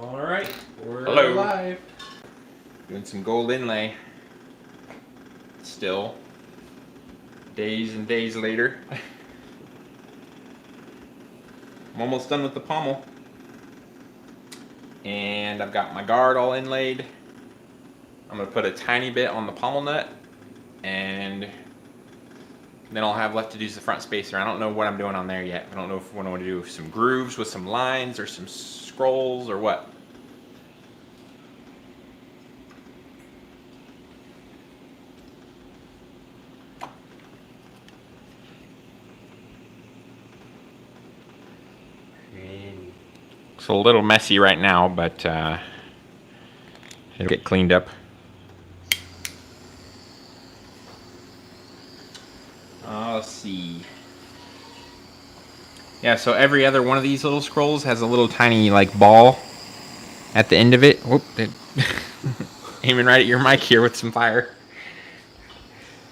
Alright, we're Hello. live. Doing some gold inlay. Still, days and days later. I'm almost done with the pommel. And I've got my guard all inlaid. I'm going to put a tiny bit on the pommel nut. And then all I have left to do is the front spacer. I don't know what I'm doing on there yet. I don't know if I want to do some grooves with some lines or some scrolls or what. It's a little messy right now, but it'll get cleaned up. Let's see. Yeah, so every other one of these little scrolls has a little tiny like ball at the end of it. Whoop! Aiming right at your mic here with some fire.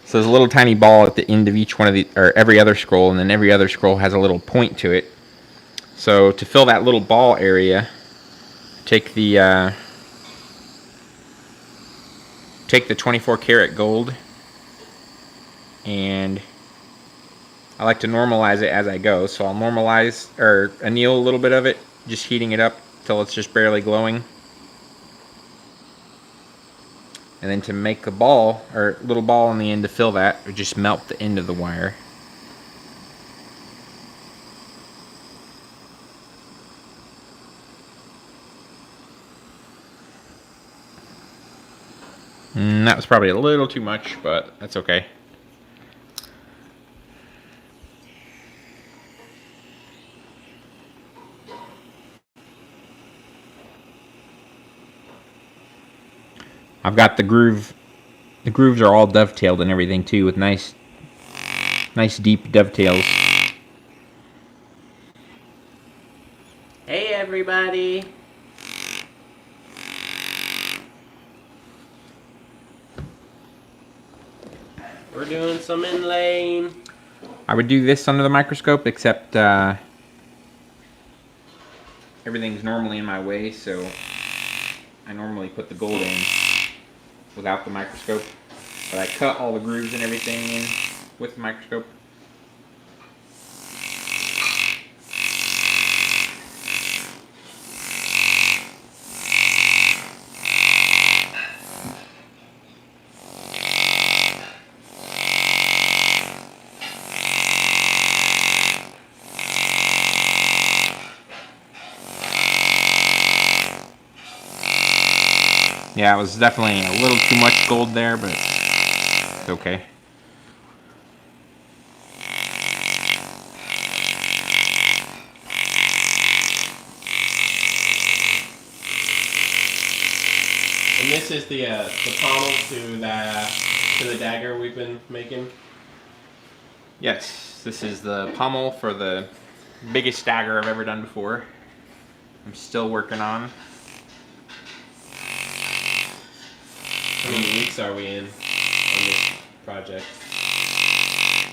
So there's a little tiny ball at the end of each one of the, or every other scroll, and then every other scroll has a little point to it. So to fill that little ball area, take the 24 karat gold, and I like to normalize it as I go. So I'll normalize or anneal a little bit of it, just heating it up till it's just barely glowing. And then to make a ball, or little ball on the end to fill that, we just melt the end of the wire. That was probably a little too much, but that's okay. I've got the groove. The grooves are all dovetailed and everything too, with nice deep dovetails. Hey everybody! We're doing some inlaying. I would do this under the microscope, except everything's normally in my way, so I normally put the gold in without the microscope. But I cut all the grooves and everything in with the microscope. Yeah, it was definitely a little too much gold there, but it's okay. And this is the pommel to the dagger we've been making. Yes, this is the pommel for the biggest dagger I've ever done before. I'm still working on. How many weeks are we in on this project?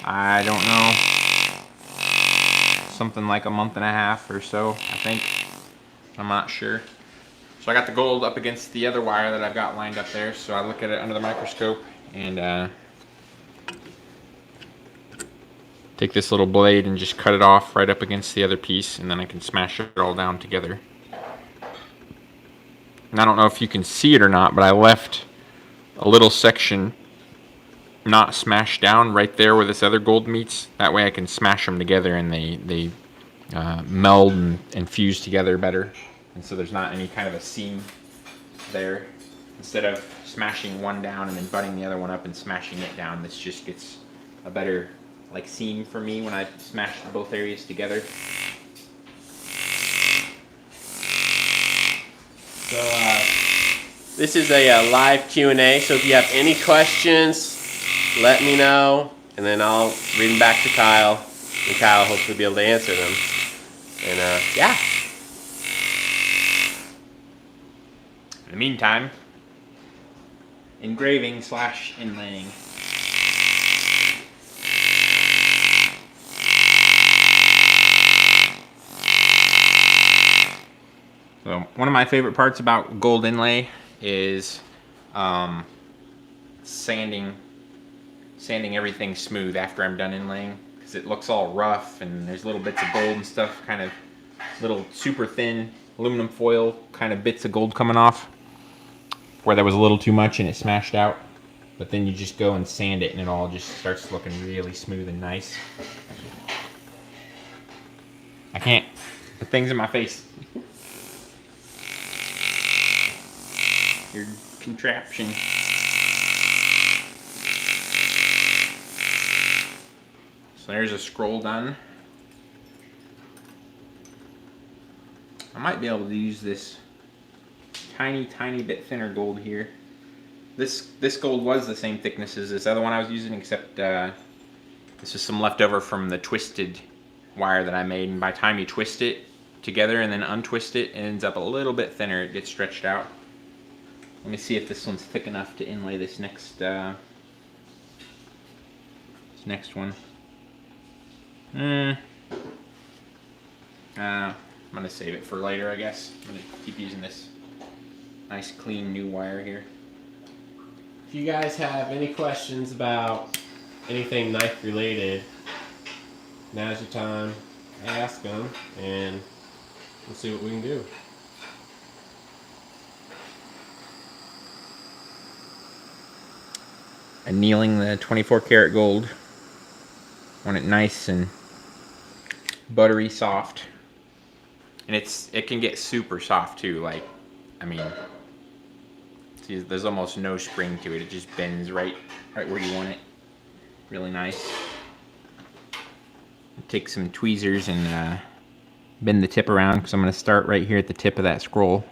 I don't know. Something like a month and a half or so, I think. I'm not sure. So I got the gold up against the other wire that I've got lined up there, so I look at it under the microscope and take this little blade and just cut it off right up against the other piece, and then I can smash it all down together. And I don't know if you can see it or not, but I left a little section not smashed down right there where this other gold meets. That way I can smash them together and they meld and fuse together better. And so there's not any kind of a seam there. Instead of smashing one down and then butting the other one up and smashing it down, this just gets a better like seam for me when I smash both areas together. So this is a live Q&A, so if you have any questions, let me know, and then I'll read them back to Kyle, and Kyle will hopefully be able to answer them. And yeah. In the meantime, engraving / inlaying. So one of my favorite parts about gold inlay is sanding everything smooth after I'm done inlaying, because it looks all rough and there's little bits of gold and stuff, kind of little super thin aluminum foil kind of bits of gold coming off where there was a little too much and it smashed out. But then you just go and sand it and it all just starts looking really smooth and nice. I can't put things in my face. Your contraption. So there's a scroll done. I might be able to use this tiny bit thinner gold here. This gold was the same thickness as this other one I was using, except this is some leftover from the twisted wire that I made, and by the time you twist it together and then untwist it, it ends up a little bit thinner. It gets stretched out. Let me see if this one's thick enough to inlay this next one. I'm gonna save it for later, I guess. I'm gonna keep using this nice clean new wire here. If you guys have any questions about anything knife related, now's your time. Ask them, and we'll see what we can do. Annealing the 24 karat gold. Want it nice and buttery soft. And it can get super soft too. Like, I mean, see, there's almost no spring to it. It just bends right where you want it. Really nice. Take some tweezers and bend the tip around, because I'm going to start right here at the tip of that scroll.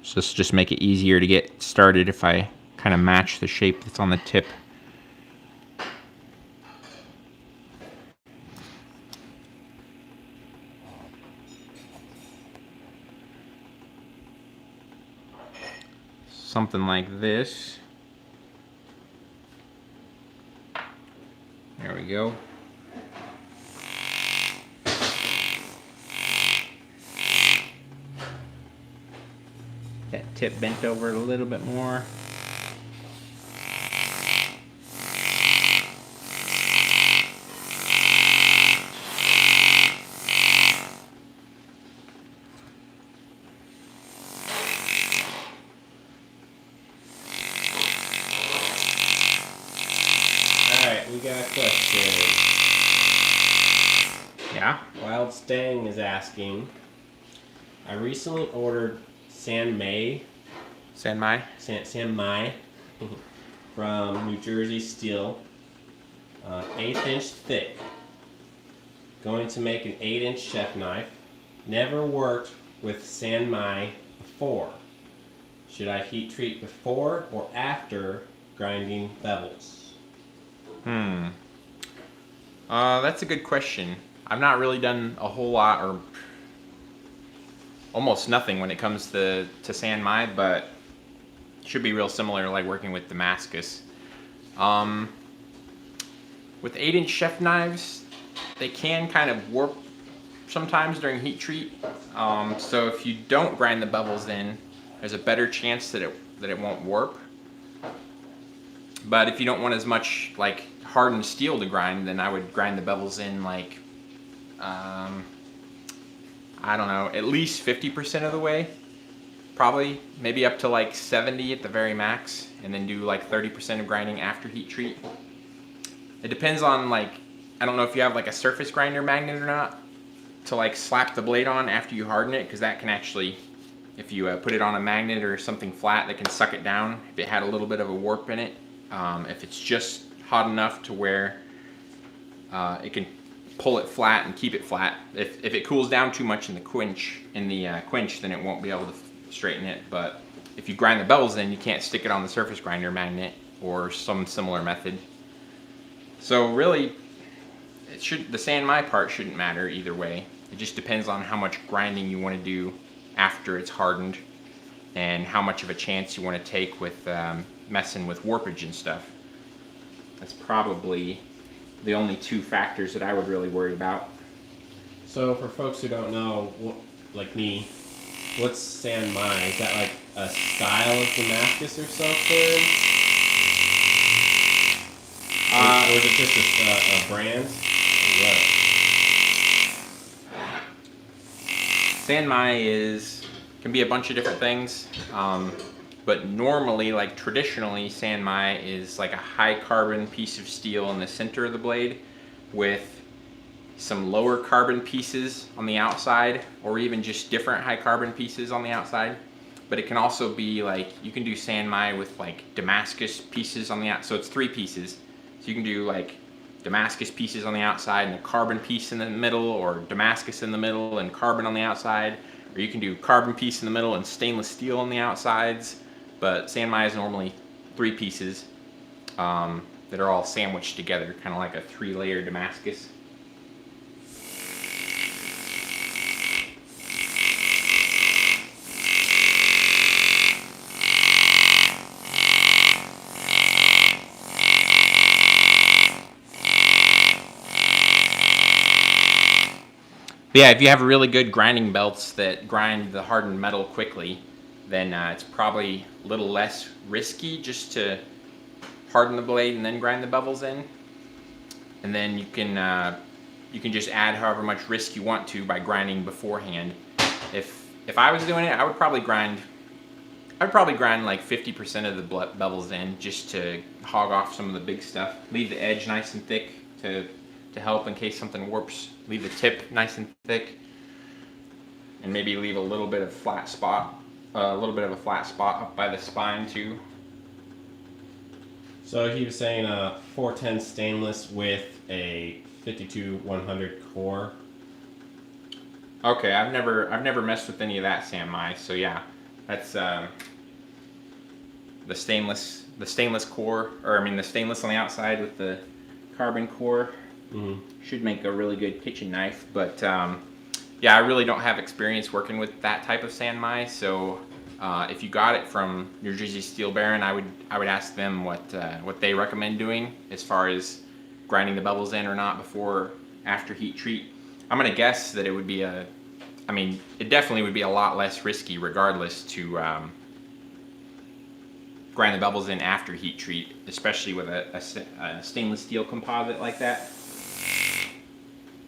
So this just make it easier to get started if I kind of match the shape that's on the tip. Something like this. There we go. That tip bent over a little bit more. Alright, we got a question. Yeah? Wild Stang is asking, I recently ordered Sanmai from New Jersey Steel, 1/8 inch thick. Going to make an 8-inch chef knife. Never worked with Sanmai before. Should I heat treat before or after grinding bevels? That's a good question. I've not really done a whole lot, or almost nothing when it comes to Sanmai, but it should be real similar, like working with Damascus. With 8-inch chef knives, they can kind of warp sometimes during heat treat. So if you don't grind the bevels in, there's a better chance that it won't warp. But if you don't want as much like hardened steel to grind, then I would grind the bevels in like I don't know, at least 50% of the way. Probably, maybe up to like 70 at the very max, and then do like 30% of grinding after heat treat. It depends on, like, I don't know if you have like a surface grinder magnet or not to like slap the blade on after you harden it, because that can actually, if you put it on a magnet or something flat, that can suck it down if it had a little bit of a warp in it. If it's just hot enough to where it can pull it flat and keep it flat. If it cools down too much in the quench, then it won't be able to straighten it. But if you grind the bevels, then you can't stick it on the surface grinder magnet or some similar method. So really, the Sanmai part shouldn't matter either way. It just depends on how much grinding you want to do after it's hardened, and how much of a chance you want to take with messing with warpage and stuff. That's probably the only two factors that I would really worry about. So for folks who don't know, like me, what's San Mai? Is that like a style of Damascus or something? Or is it just a brand? Or what? San Mai can be a bunch of different things, but normally, like traditionally, San Mai is like a high carbon piece of steel in the center of the blade with some lower carbon pieces on the outside, or even just different high carbon pieces on the outside. But it can also be like, you can do San Mai with like Damascus pieces on the outside, so it's 3 pieces. So you can do like Damascus pieces on the outside and a carbon piece in the middle, or Damascus in the middle and carbon on the outside, or you can do carbon piece in the middle and stainless steel on the outsides. But San Mai is normally 3 pieces that are all sandwiched together, kind of like a 3-layer Damascus. Yeah, if you have really good grinding belts that grind the hardened metal quickly, then it's probably a little less risky just to harden the blade and then grind the bevels in. And then you can just add however much risk you want to by grinding beforehand. If I was doing it, I would probably grind like 50% of the bevels in, just to hog off some of the big stuff. Leave the edge nice and thick to help in case something warps. Leave the tip nice and thick, and maybe leave a little bit of flat spot, a flat spot up by the spine too. So he was saying 410 stainless with a 52-100 core. Okay, I've never messed with any of that San Mai, so yeah, that's the stainless core, or I mean the stainless on the outside with the carbon core. Mm-hmm. Should make a really good kitchen knife, but yeah, I really don't have experience working with that type of San Mai, so if you got it from New Jersey Steel Baron, I would ask them what they recommend doing as far as grinding the bevels in or not before after heat treat. I'm gonna guess that it would be it definitely would be a lot less risky regardless to grind the bevels in after heat treat, especially with a stainless steel composite like that.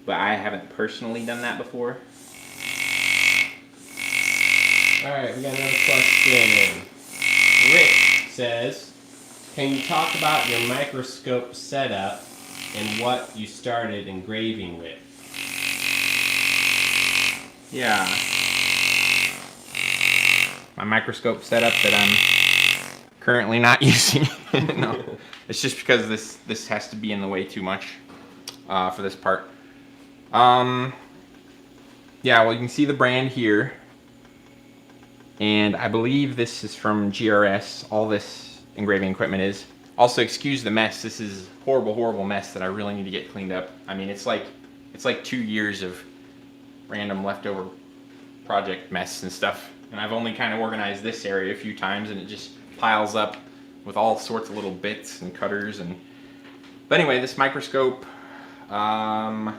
But I haven't personally done that before. Alright, we got another question. Rick says, can you talk about your microscope setup and what you started engraving with? Yeah. My microscope setup that I'm currently not using. No, it's just because this has to be in the way too much for this part. Yeah, well, you can see the brand here, and I believe this is from GRS. All this engraving equipment is. Also, excuse the mess. This is a horrible mess that I really need to get cleaned up. I mean, it's like 2 years of random leftover project mess and stuff, and I've only kind of organized this area a few times, and it just piles up with all sorts of little bits and cutters. But anyway, this microscope, I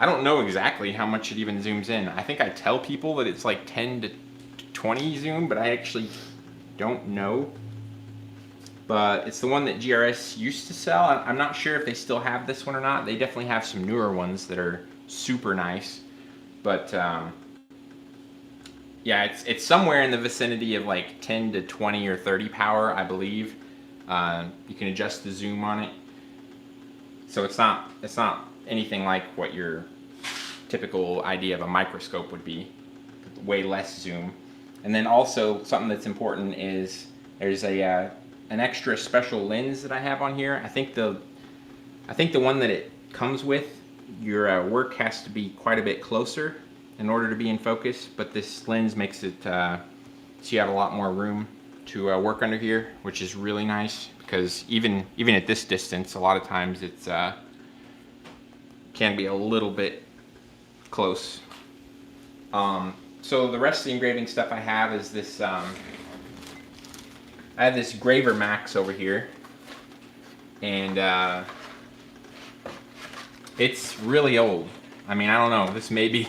don't know exactly how much it even zooms in. I think I tell people that it's like 10 to 20 zoom, but I actually don't know. But it's the one that GRS used to sell. I'm not sure if they still have this one or not. They definitely have some newer ones that are super nice. But yeah, it's somewhere in the vicinity of like 10 to 20 or 30 power, I believe. You can adjust the zoom on it. So it's not anything like what your typical idea of a microscope would be. Way less zoom. And then also something that's important is there's an extra special lens that I have on here. I think the one that it comes with, your work has to be quite a bit closer in order to be in focus, but this lens makes it so you have a lot more room to work under here, which is really nice, because even at this distance, a lot of times it's can be a little bit close. So the rest of the engraving stuff I have is this. I have this Graver Max over here, and It's really old. I mean, I don't know. This may be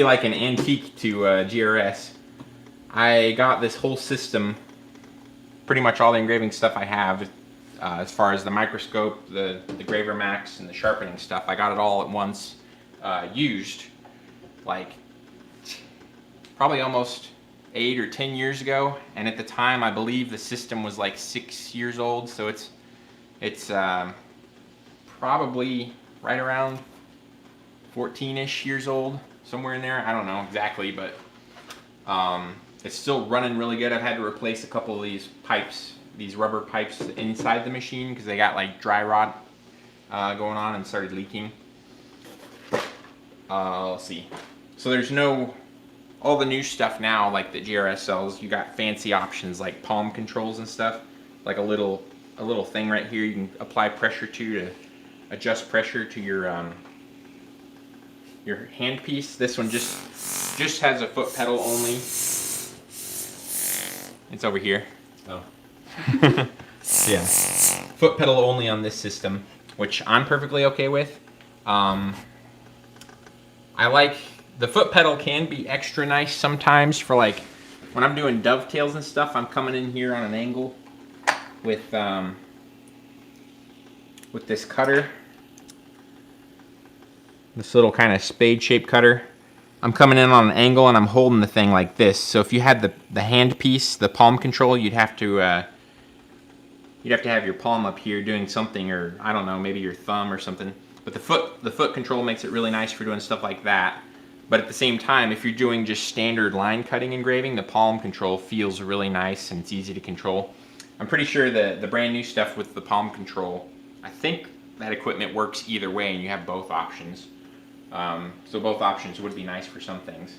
like an antique to GRS. I got this whole system, pretty much all the engraving stuff I have, as far as the microscope, the Graver Max, and the sharpening stuff. I got it all at once, used, like probably almost 8 or 10 years ago. And at the time, I believe the system was like 6 years old. So it's probably right around 14-ish years old, somewhere in there. I don't know exactly, but it's still running really good. I've had to replace a couple of these pipes, these rubber pipes inside the machine, because they got like dry rot going on and started leaking. Let's see. So there's no, all the new stuff now, like the GRS sells, you got fancy options like palm controls and stuff, like a little thing right here you can apply pressure to adjust pressure to your handpiece. This one just has a foot pedal only. It's over here. Oh. Yeah. Foot pedal only on this system, which I'm perfectly okay with. I like the foot pedal can be extra nice sometimes for like when I'm doing dovetails and stuff. I'm coming in here on an angle with this cutter. This little kind of spade-shaped cutter. I'm coming in on an angle and I'm holding the thing like this. So if you had the hand piece, the palm control, you'd have to have your palm up here doing something, or I don't know, maybe your thumb or something. But the foot control makes it really nice for doing stuff like that. But at the same time, if you're doing just standard line cutting engraving, the palm control feels really nice and it's easy to control. I'm pretty sure the brand new stuff with the palm control, I think that equipment works either way and you have both options. So both options would be nice for some things.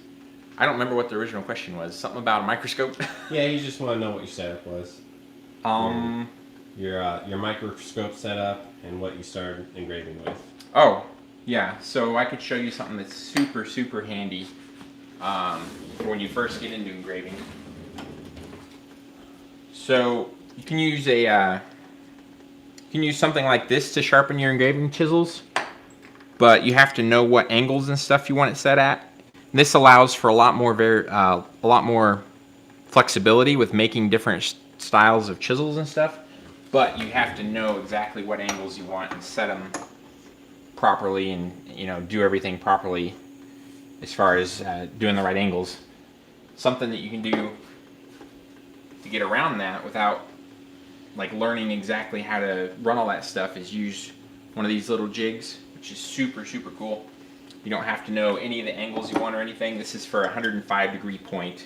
I don't remember what the original question was. Something about a microscope? Yeah, you just want to know what your setup was. Your microscope setup and what you started engraving with. Oh, yeah. So I could show you something that's super, super handy for when you first get into engraving. So you can use something like this to sharpen your engraving chisels, but you have to know what angles and stuff you want it set at. This allows for a lot more flexibility with making different styles of chisels and stuff, but you have to know exactly what angles you want and set them properly, and do everything properly as far as doing the right angles. Something that you can do to get around that without like learning exactly how to run all that stuff is use one of these little jigs, which is super, super cool. You don't have to know any of the angles you want or anything. This is for a 105-degree point.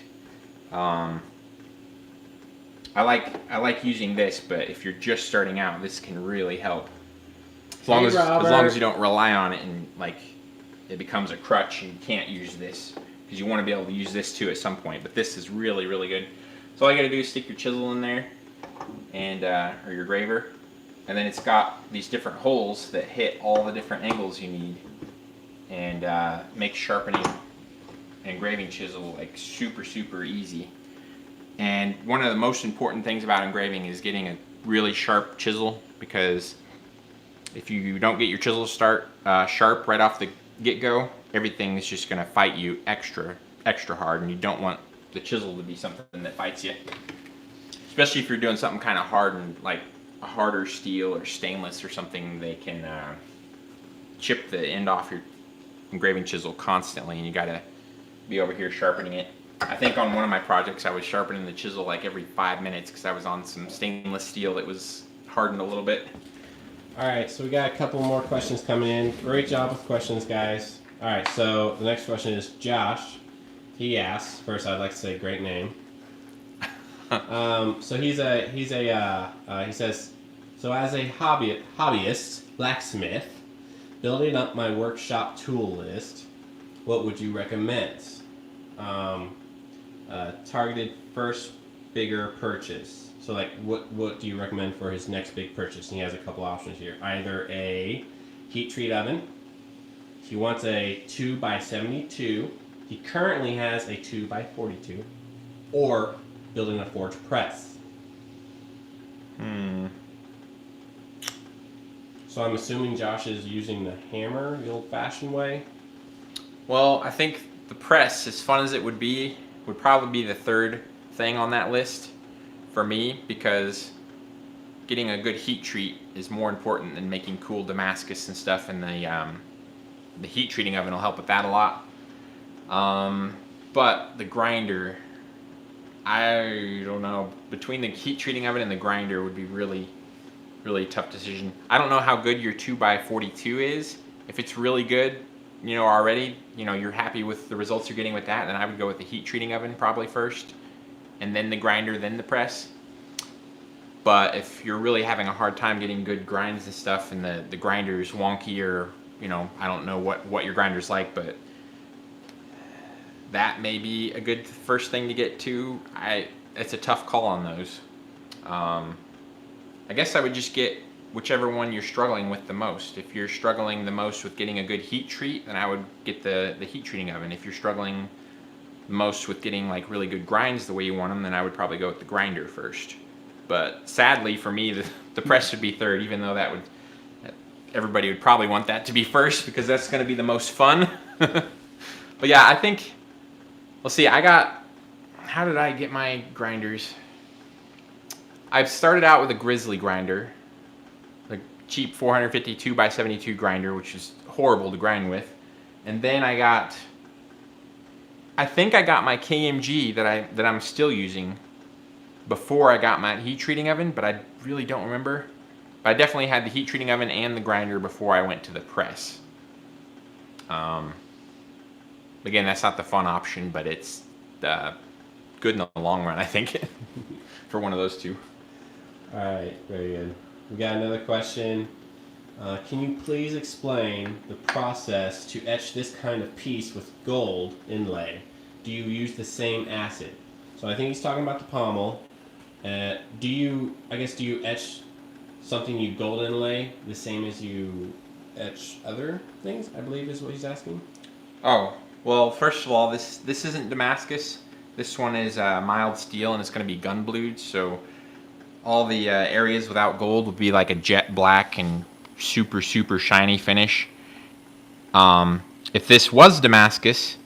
I like using this, but if you're just starting out, this can really help. As long as you don't rely on it and like it becomes a crutch and you can't use this, because you want to be able to use this too at some point. But this is really, really good. So all you got to do is stick your chisel in there, and or your graver, and then it's got these different holes that hit all the different angles you need, and make sharpening and engraving chisel like super, super easy. And one of the most important things about engraving is getting a really sharp chisel, because if you don't get your chisel sharp right off the get-go, everything is just going to fight you extra hard, and you don't want the chisel to be something that fights you. Especially if you're doing something kind of hard, and like a harder steel or stainless or something, they can chip the end off your engraving chisel constantly, and you got to be over here sharpening it. I think on one of my projects I was sharpening the chisel like every 5 minutes because I was on some stainless steel that was hardened a little bit. Alright, so we got a couple more questions coming in. Great job with questions, guys. Alright, so the next question is Josh. He asks, first I'd like to say great name. So he says, so as a hobbyist blacksmith, building up my workshop tool list, what would you recommend? Targeted first bigger purchase. So like what do you recommend for his next big purchase? And he has a couple options here. Either a heat treat oven. He wants a 2x72. He currently has a 2x42. Or building a forge press. So I'm assuming Josh is using the hammer the old-fashioned way. Well, I think the press, as fun as it would be, would probably be the third thing on that list for me, because getting a good heat treat is more important than making cool Damascus and stuff, and the heat treating oven will help with that a lot. But the grinder, I don't know. Between the heat treating oven and the grinder would be really, really tough decision. I don't know how good your 2x42 is. If it's really good, already, you're happy with the results you're getting with that, then I would go with the heat treating oven probably first, and then the grinder, then the press. But if you're really having a hard time getting good grinds and stuff, and the grinder's wonky, or I don't know what your grinder's like, but that may be a good first thing to get to. It's a tough call on those. I guess I would just get whichever one you're struggling with the most. If you're struggling the most with getting a good heat treat, then I would get the heat treating oven. If you're struggling the most with getting like really good grinds the way you want them, then I would probably go with the grinder first. But sadly for me, the press should be third, even though everybody would probably want that to be first, because that's going to be the most fun. But yeah, I think, let's see, how did I get my grinders? I've started out with a Grizzly grinder, a cheap 450 2x72 grinder, which is horrible to grind with. And then I think I got my KMG that I'm still using before I got my heat treating oven, but I really don't remember. But I definitely had the heat treating oven and the grinder before I went to the press. Again, that's not the fun option, but it's good in the long run, I think, for one of those two. All right, very good. We got another question. Can you please explain the process to etch this kind of piece with gold inlay? Do you use the same acid? So I think he's talking about the pommel. Do you etch something you gold inlay the same as you etch other things, I believe is what he's asking? Oh, well, first of all, this isn't Damascus. This one is mild steel, and it's going to be gun blued, so all the areas without gold would be like a jet black and super, super shiny finish. If this was Damascus,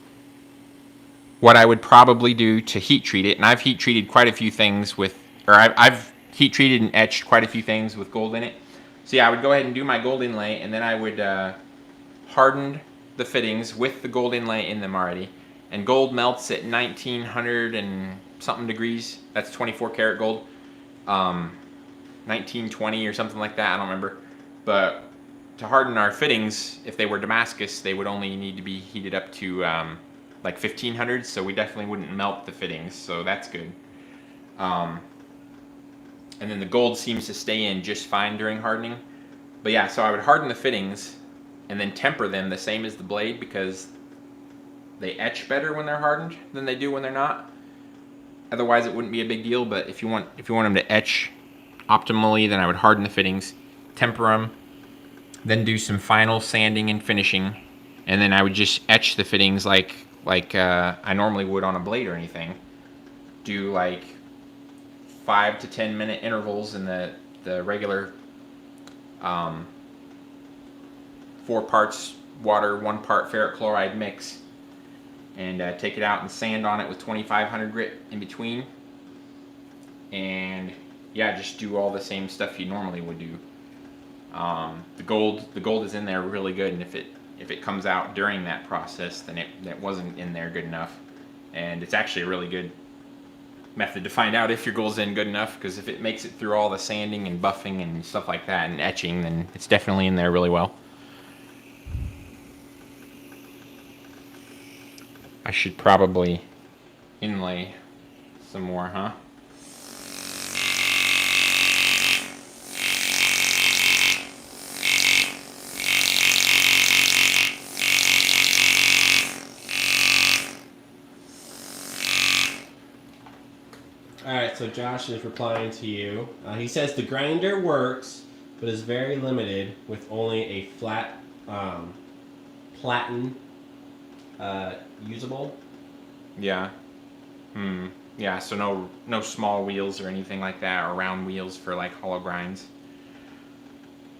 what I would probably do to heat treat it, and I've heat treated quite a few things I've heat treated and etched quite a few things with gold in it. So yeah, I would go ahead and do my gold inlay, and then I would harden the fittings with the gold inlay in them already. And gold melts at 1900 and something degrees. That's 24 karat gold. 1920 or something like that, I don't remember. But to harden our fittings, if they were Damascus, they would only need to be heated up to like 1500, so we definitely wouldn't melt the fittings, so that's good. And then the gold seems to stay in just fine during hardening. But yeah, so I would harden the fittings and then temper them the same as the blade, because they etch better when they're hardened than they do when they're not. Otherwise it wouldn't be a big deal, but if you want them to etch optimally, then I would harden the fittings, temper them, then do some final sanding and finishing, and then I would just etch the fittings like I normally would on a blade or anything. Do like 5 to 10 minute intervals in the regular 4 parts water, 1 part ferric chloride mix, and take it out and sand on it with 2500 grit in between. And yeah, just do all the same stuff you normally would do. The gold is in there really good, and if it comes out during that process, then it wasn't in there good enough. And it's actually a really good method to find out if your gold's in good enough, because if it makes it through all the sanding and buffing and stuff like that and etching, then it's definitely in there really well. I should probably inlay some more, huh? Alright, so Josh is replying to you. He says the grinder works, but is very limited with only a flat platen usable. Yeah. Yeah, so no small wheels or anything like that, or round wheels for like hollow grinds.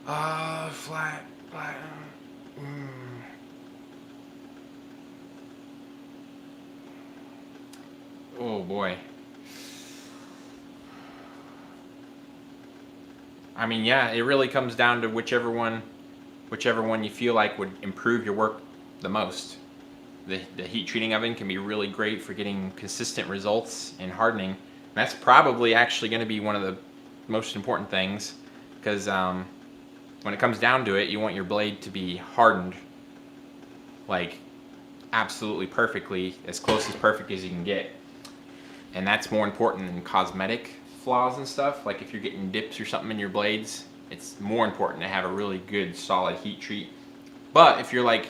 Flat. Oh boy. I mean, yeah, it really comes down to whichever one you feel like would improve your work the most. The heat treating oven can be really great for getting consistent results in hardening. And that's probably actually going to be one of the most important things, because when it comes down to it, you want your blade to be hardened like absolutely perfectly, as close as perfect as you can get. And that's more important than cosmetic flaws and stuff. Like if you're getting dips or something in your blades, it's more important to have a really good solid heat treat. But if you're like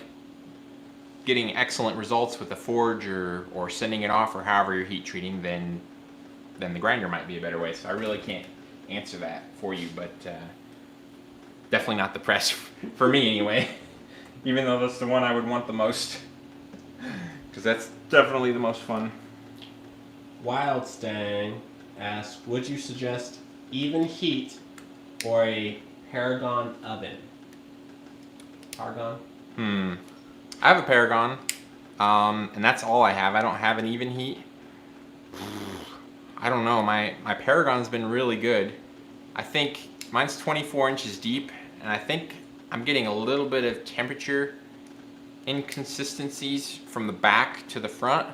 getting excellent results with the forge or sending it off or however you're heat treating, then the grinder might be a better way. So I really can't answer that for you, but definitely not the press for me anyway. Even though that's the one I would want the most, because that's definitely the most fun. Wild Stang asks, would you suggest even heat or a Paragon oven? Paragon? I have a Paragon, and that's all I have. I don't have an even heat. I don't know. My Paragon's been really good. I think mine's 24 inches deep, and I think I'm getting a little bit of temperature inconsistencies from the back to the front.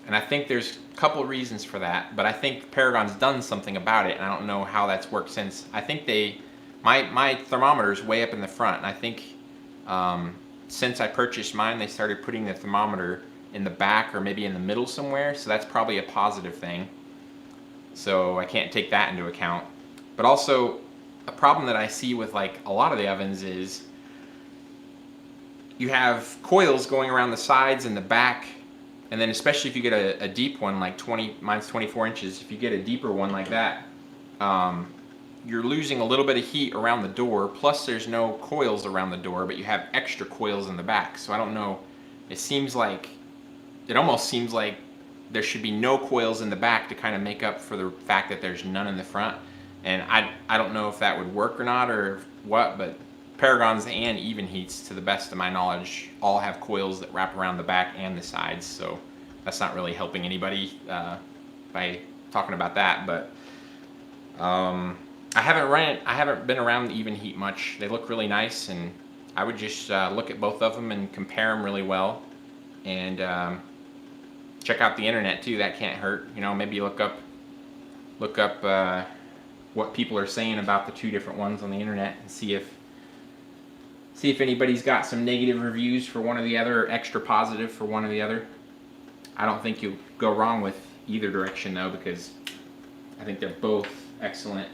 And I think there's a couple reasons for that, but I think Paragon's done something about it, and I don't know how that's worked since. I think my thermometer's way up in the front, and I think since I purchased mine, they started putting the thermometer in the back or maybe in the middle somewhere, so that's probably a positive thing. So I can't take that into account. But also, a problem that I see with like a lot of the ovens is you have coils going around the sides and the back, and then especially if you get a deep one like mine's 24 inches, if you get a deeper one like that, you're losing a little bit of heat around the door, plus there's no coils around the door, but you have extra coils in the back. So I don't know, it almost seems like there should be no coils in the back to kind of make up for the fact that there's none in the front. And I don't know if that would work or not or what, but Paragons and Even Heats, to the best of my knowledge, all have coils that wrap around the back and the sides, so that's not really helping anybody by talking about that. But I haven't been around Even Heat much. They look really nice, and I would just look at both of them and compare them really well, and check out the internet too. That can't hurt. You know, maybe look up what people are saying about the two different ones on the internet and see if anybody's got some negative reviews for one or the other, or extra positive for one or the other. I don't think you'll go wrong with either direction though, because I think they're both excellent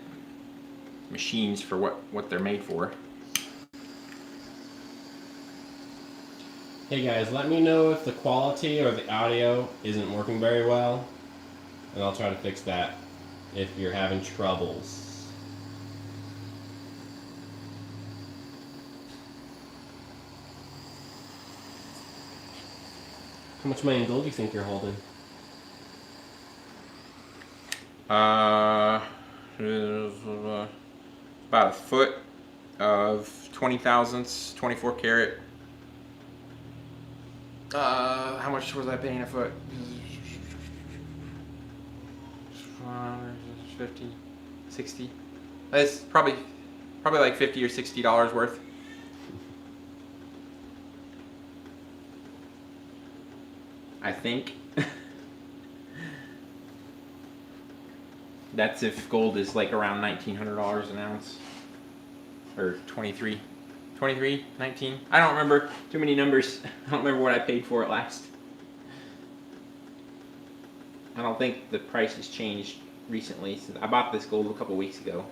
machines for what they're made for. Hey guys, let me know if the quality or the audio isn't working very well, and I'll try to fix that if you're having troubles. How much money in gold do you think you're holding? About a foot of 20 thousandths, 24 karat. How much was I paying a foot? 50, 60. It's probably like $50 or $60 worth. I think. That's if gold is like around $1,900 an ounce. Or 23, 19. I don't remember. Too many numbers. I don't remember what I paid for it last. I don't think the price has changed recently since I bought this gold a couple weeks ago.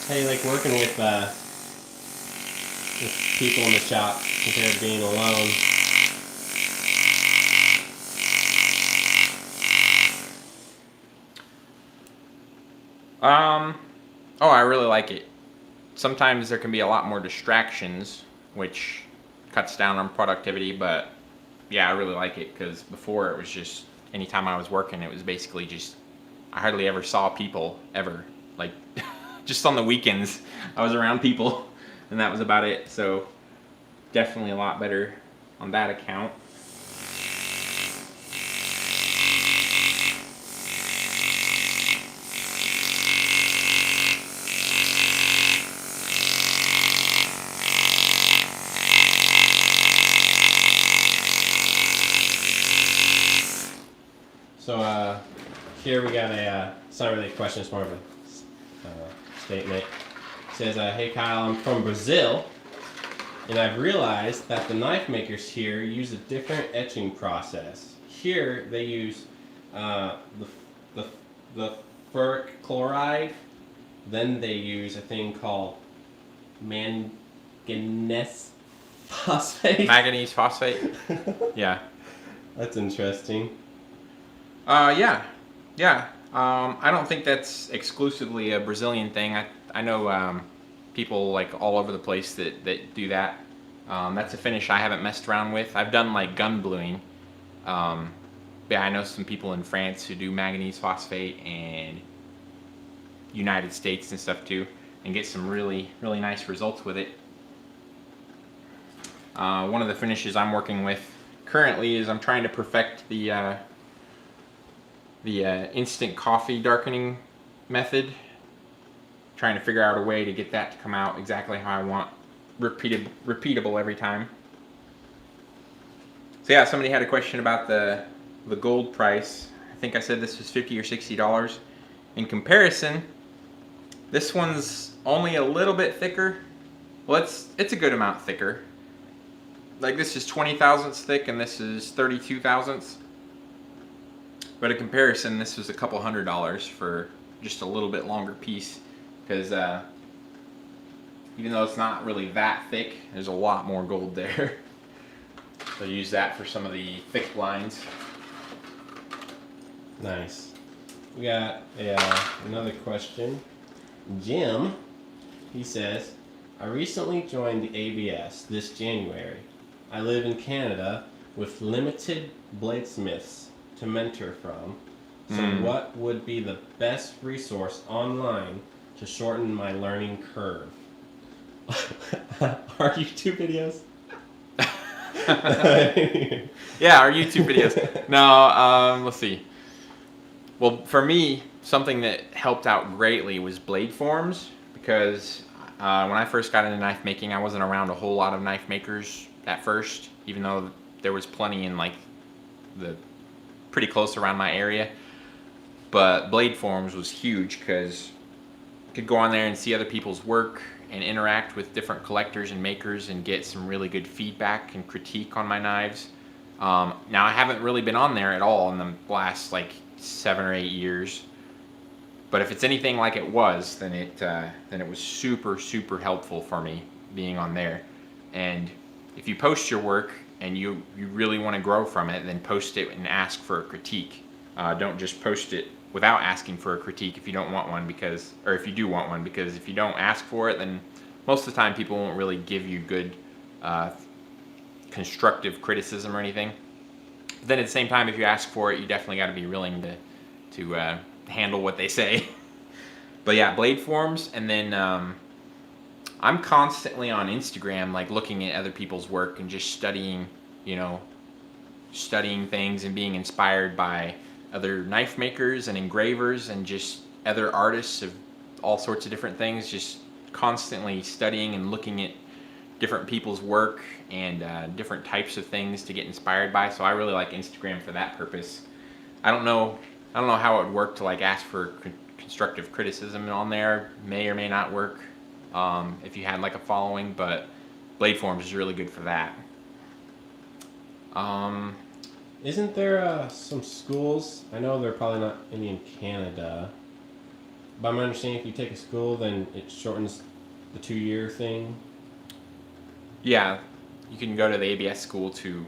How do you like working with people in the shop compared to being alone? Oh, I really like it. sometimes there can be a lot more distractions, which cuts down on productivity. But yeah, I really like it because before it was just anytime I was working, it was basically just I hardly ever saw people ever. Like just on the weekends, I was around people, and that was about it. So definitely a lot better on that account. So here we got it's not really a question, it's more of a statement. It says, hey Kyle, I'm from Brazil, and I've realized that the knife makers here use a different etching process. Here they use the ferric chloride, then they use a thing called manganese phosphate. Manganese phosphate. Yeah. That's interesting. Yeah. I don't think that's exclusively a Brazilian thing. I know people like all over the place that do that. That's a finish I haven't messed around with. I've done like gun bluing. Yeah, I know some people in France who do manganese phosphate and United States and stuff too, and get some really nice results with it. One of the finishes I'm working with currently is I'm trying to perfect the instant coffee darkening method. Trying to figure out a way to get that to come out exactly how I want, repeatable every time. So yeah, somebody had a question about the gold price. I think I said this was $50 or $60. In comparison, this one's only a little bit thicker. Well, it's a good amount thicker. Like this is 20 thousandths thick and this is 32 thousandths. But in comparison, this was a couple $100 for just a little bit longer piece, because even though it's not really that thick, there's a lot more gold there. So use that for some of the thick blinds. Nice. We got another question. Jim, he says, I recently joined the ABS this January. I live in Canada with limited bladesmiths to mentor from. So what would be the best resource online to shorten my learning curve? Our YouTube videos? Yeah, our YouTube videos. No, let's see. Well, for me, something that helped out greatly was blade forms, because when I first got into knife making, I wasn't around a whole lot of knife makers at first, even though there was plenty in like the pretty close around my area. But blade forms was huge because I could go on there and see other people's work and interact with different collectors and makers and get some really good feedback and critique on my knives. Now I haven't really been on there at all in the last like 7 or 8 years, but if it's anything like it was, then it was super helpful for me being on there. And if you post your work and you really want to grow from it, then post it and ask for a critique. Don't just post it without asking for a critique if you don't want one, or if you do want one, because if you don't ask for it, then most of the time people won't really give you good constructive criticism or anything. But then at the same time, if you ask for it, you definitely got to be willing to handle what they say. But yeah, blade forms, and then I'm constantly on Instagram, like looking at other people's work and just studying things and being inspired by other knife makers and engravers and just other artists of all sorts of different things, just constantly studying and looking at different people's work and different types of things to get inspired by. So I really like Instagram for that purpose. I don't know how it would work to like ask for constructive criticism on there. May or may not work if you had like a following, but blade forms is really good for that. Isn't there some schools? I know they're probably not any in Canada, but I'm understanding if you take a school, then it shortens the 2-year thing. Yeah, you can go to the ABS school to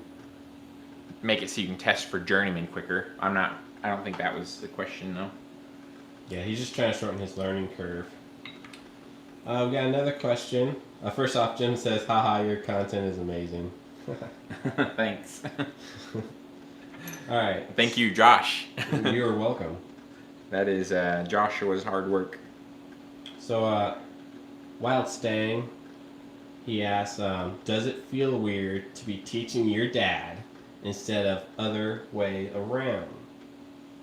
make it so you can test for journeyman quicker. I don't think that was the question though. Yeah, he's just trying to shorten his learning curve. We got another question. First off, Jim says, haha, your content is amazing. Thanks. All right. Thank you, Josh. You're welcome. That is Joshua's hard work. So, Wild Stang, he asks, does it feel weird to be teaching your dad instead of other way around?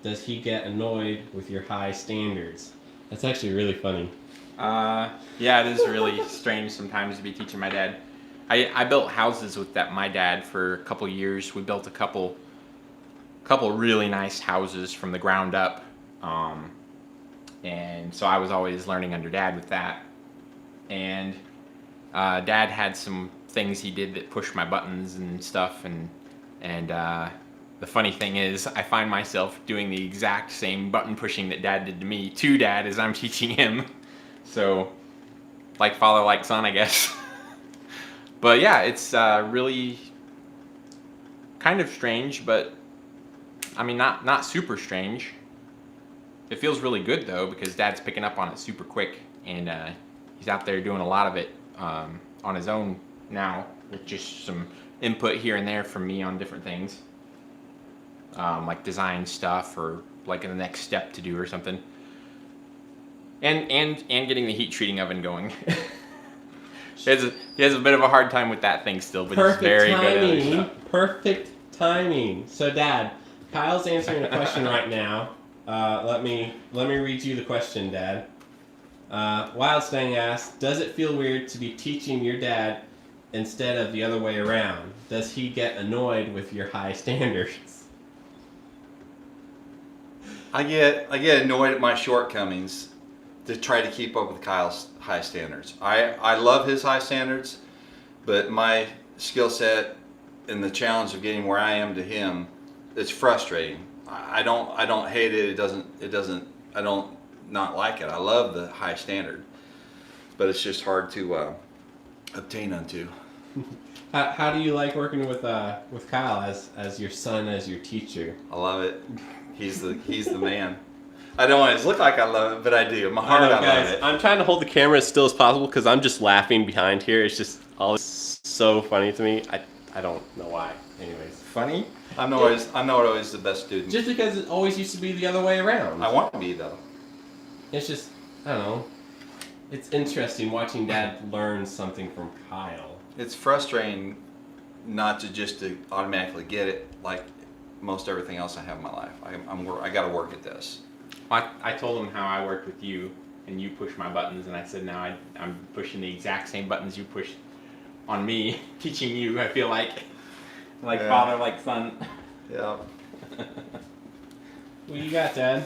Does he get annoyed with your high standards? That's actually really funny. Yeah, it is really strange sometimes to be teaching my dad. I built houses with my dad for a couple years. We built a couple really nice houses from the ground up. And so I was always learning under Dad with that. And Dad had some things he did that pushed my buttons and stuff. And the funny thing is, I find myself doing the exact same button pushing that Dad did to Dad as I'm teaching him. So, like father, like son, I guess. But yeah, it's really kind of strange, but I mean, not super strange. It feels really good though, because Dad's picking up on it super quick, and he's out there doing a lot of it on his own now, with just some input here and there from me on different things, like design stuff or like the next step to do or something, and getting the heat treating oven going. He has a bit of a hard time with that thing still, but he's very good at other stuff. Perfect timing. So, Dad, Kyle's answering a question right now. Let me read you the question, Dad. Wildstang asks, does it feel weird to be teaching your dad instead of the other way around? Does he get annoyed with your high standards? I get annoyed at my shortcomings to try to keep up with Kyle's high standards. I love his high standards, but my skill set and the challenge of getting where I am to him, it's frustrating. I don't hate it. I don't not like it. I love the high standard, but it's just hard to obtain unto. How do you like working with Kyle as your son, as your teacher? I love it. He's the man. I don't always look like I love it, but I do. In my heart, I love it. I'm trying to hold the camera as still as possible because I'm just laughing behind here. It's just all so funny to me. I don't know why. Anyways, Funny? I'm not always the best student. just because it always used to be the other way around. I want to be though. It's just, I don't know. It's interesting watching Dad learn something from Kyle. It's frustrating not to automatically get it like most everything else I have in my life. I got to work at this. I told him how I worked with you, and you pushed my buttons, and I said now I'm pushing the exact same buttons you pushed on me, teaching you. I feel like Yeah. father, like son. Yeah. What you got, Dad?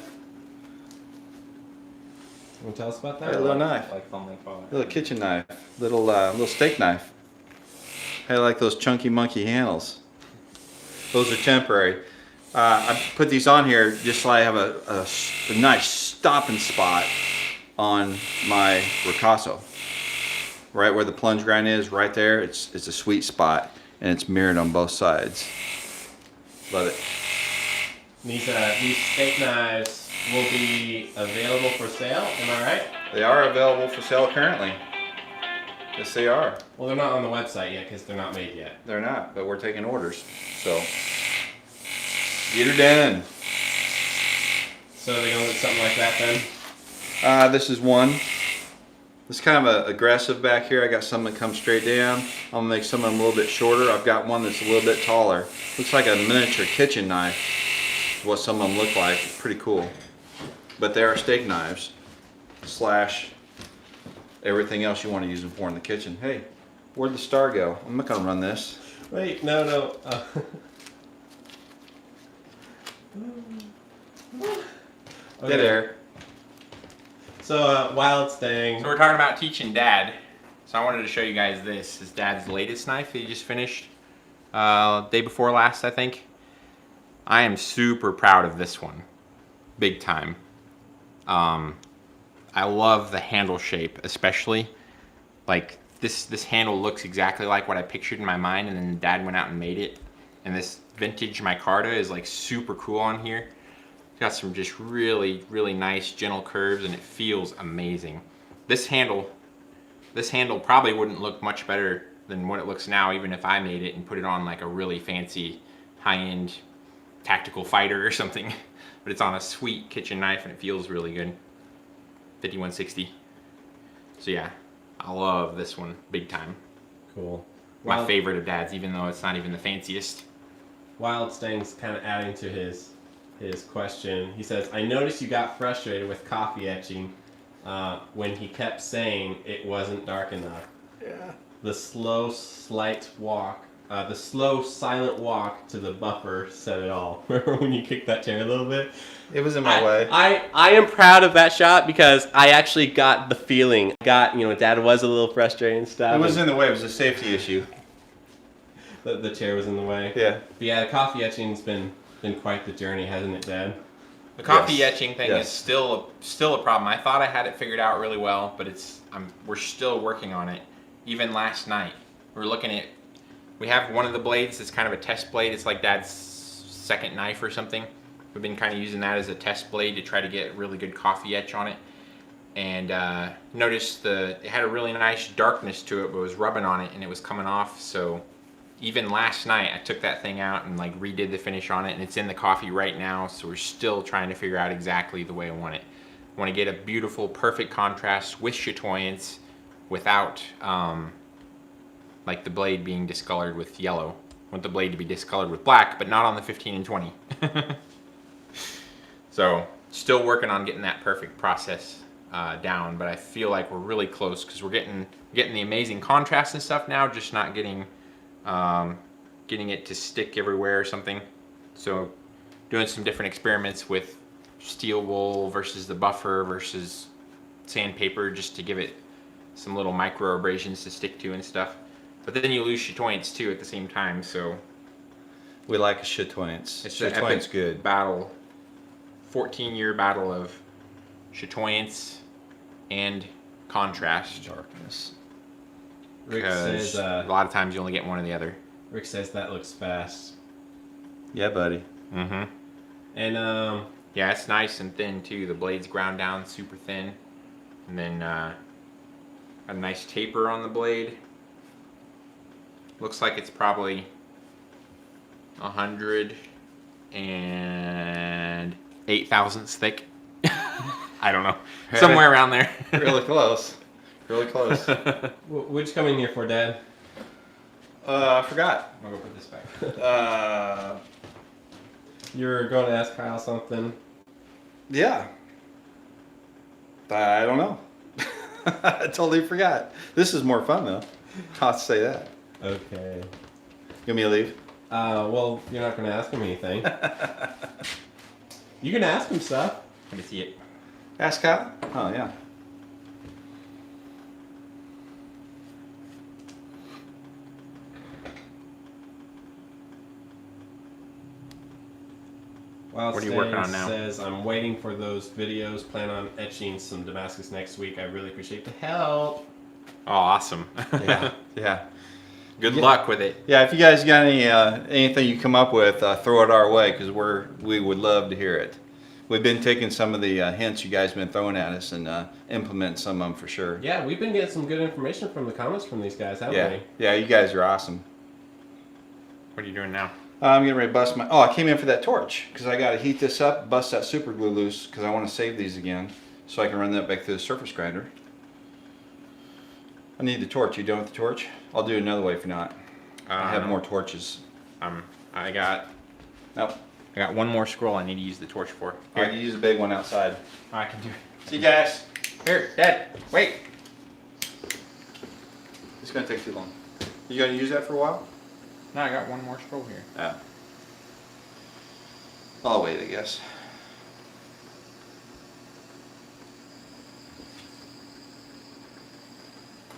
Want to tell us about that? A little knife, Like son, like father. little kitchen knife, little steak knife. I like those chunky monkey handles. Those are temporary. I put these on here just so I have a nice stopping spot on my ricasso. Right where the plunge grind is, right there. It's a sweet spot, and it's mirrored on both sides. Love it. These steak knives will be available for sale. Am I right? They are available for sale currently. Yes, they are. Well, they're not on the website yet because they're not made yet. They're not, but we're taking orders. So get her done. So they're gonna look something like that then. This is one. It's kind of aggressive back here. I got some that come straight down. I'm gonna make some of them a little bit shorter. I've got one that's a little bit taller. Looks like a miniature kitchen knife. Is what some of them look like. It's pretty cool. But they are steak knives / everything else you want to use them for in the kitchen. Hey, where'd the star go? I'm not gonna run this. Wait, no. Dead air. So, Wild Stang. So we're talking about teaching Dad. So I wanted to show you guys this. Is Dad's latest knife that he just finished day before last, I think. I am super proud of this one, big time. I love the handle shape, especially. Like this handle looks exactly like what I pictured in my mind, and then Dad went out and made it. And this vintage micarta is like super cool on here. It's got some just really, really nice gentle curves, and it feels amazing. This handle this handle probably wouldn't look much better than what it looks now, even if I made it and put it on like a really fancy, high-end tactical fighter or something. But it's on a sweet kitchen knife and it feels really good. 5160. So yeah, I love this one big time. Cool. My favorite of Dad's, even though it's not even the fanciest. Wild Stang's kind of adding to his question. He says, I noticed you got frustrated with coffee etching when he kept saying it wasn't dark enough. Yeah. The slow, silent walk to the buffer said it all. Remember when you kicked that chair a little bit? It was in my way. I am proud of that shot because I actually got the feeling. Dad was a little frustrated and stuff. It was in the way. It was a safety issue. The chair was in the way. Yeah. But yeah, the coffee etching's been quite the journey, hasn't it, Dad? The coffee Yes. etching thing Yes. is still a problem. I thought I had it figured out really well, but we're still working on it. Even last night, we have one of the blades that's kind of a test blade. It's like Dad's second knife or something. We've been kind of using that as a test blade to try to get really good coffee etch on it. And noticed it had a really nice darkness to it, but it was rubbing on it and it was coming off. So even last night, I took that thing out and like redid the finish on it, and it's in the coffee right now. So we're still trying to figure out exactly the way I want it. I want to get a beautiful, perfect contrast with chatoyance, without like the blade being discolored with yellow. I want the blade to be discolored with black, but not on the 15 and 20. So still working on getting that perfect process down, but I feel like we're really close because we're getting the amazing contrast and stuff now, just not getting it to stick everywhere or something. So doing some different experiments with steel wool versus the buffer versus sandpaper, just to give it some little micro abrasions to stick to and stuff. But then you lose chatoyance too at the same time, so We like a chatoyance. it's an Chatoyance epic good. battle, 14-year battle of chatoyance and contrast. Darkness. Rick Because says a lot of times you only get one or the other. Rick says that looks fast. Yeah, buddy. Mm-hmm. And Yeah, it's nice and thin too. The blade's ground down super thin, and then a nice taper on the blade. Looks like it's probably 108 thousandths thick. I don't know, somewhere around there. Really close. Really close. what'd you come in here for, Dad? I forgot. I'll go put this back. You were going to ask Kyle something. Yeah. I don't know. I totally forgot. This is more fun though. I'll have to say that. Okay. You want me to leave? Well, you're not going to ask him anything. You can ask him stuff. Let me see it. Ask Kyle? Oh, yeah. Wild What are you Stang working on now? Says, I'm waiting for those videos. Plan on etching some Damascus next week. I really appreciate the help. Oh, awesome. Yeah. Yeah. Good luck with it. Yeah, if you guys got anything you come up with, throw it our way because we would love to hear it. We've been taking some of the hints you guys have been throwing at us and implementing some of them for sure. Yeah, we've been getting some good information from the comments from these guys, haven't Yeah, we? yeah, you guys are awesome. What are you doing now? I'm getting ready to bust my. Oh, I came in for that torch because I got to heat this up, bust that super glue loose because I want to save these again so I can run that back through the surface grinder. I need the torch. You done with the torch? I'll do it another way if not. I have more torches. I got Nope. one more scroll I need to use the torch for. I can use a big one outside. I can do it. See you guys. Here, Dad, wait. It's gonna take too long. You gonna use that for a while? No, I got one more scroll here. Yeah. I'll wait, I guess.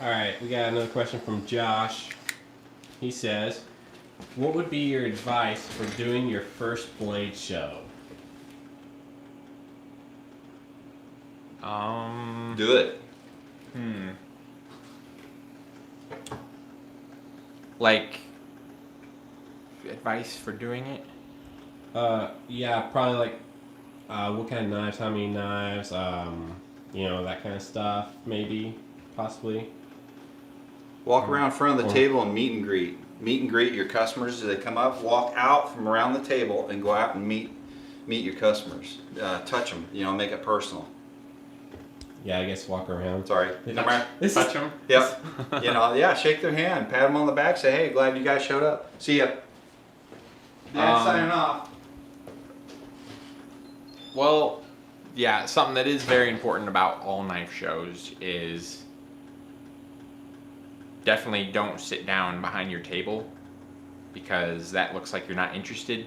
All right, we got another question from Josh. He says, what would be your advice for doing your first blade show? Do it. Like, advice for doing it? Yeah, probably like, what kind of knives, how many knives, that kind of stuff, maybe, possibly. Walk around front of the table and meet and greet. Meet and greet your customers as they come up. Walk out from around the table and go out and meet your customers. Touch them. Make it personal. Yeah, I guess walk around. Sorry. Touch them. Yep. Yeah, shake their hand, pat them on the back, say, hey, glad you guys showed up. See ya. Dad's signing off. Well, yeah, something that is very important about all knife shows is definitely don't sit down behind your table, because that looks like you're not interested.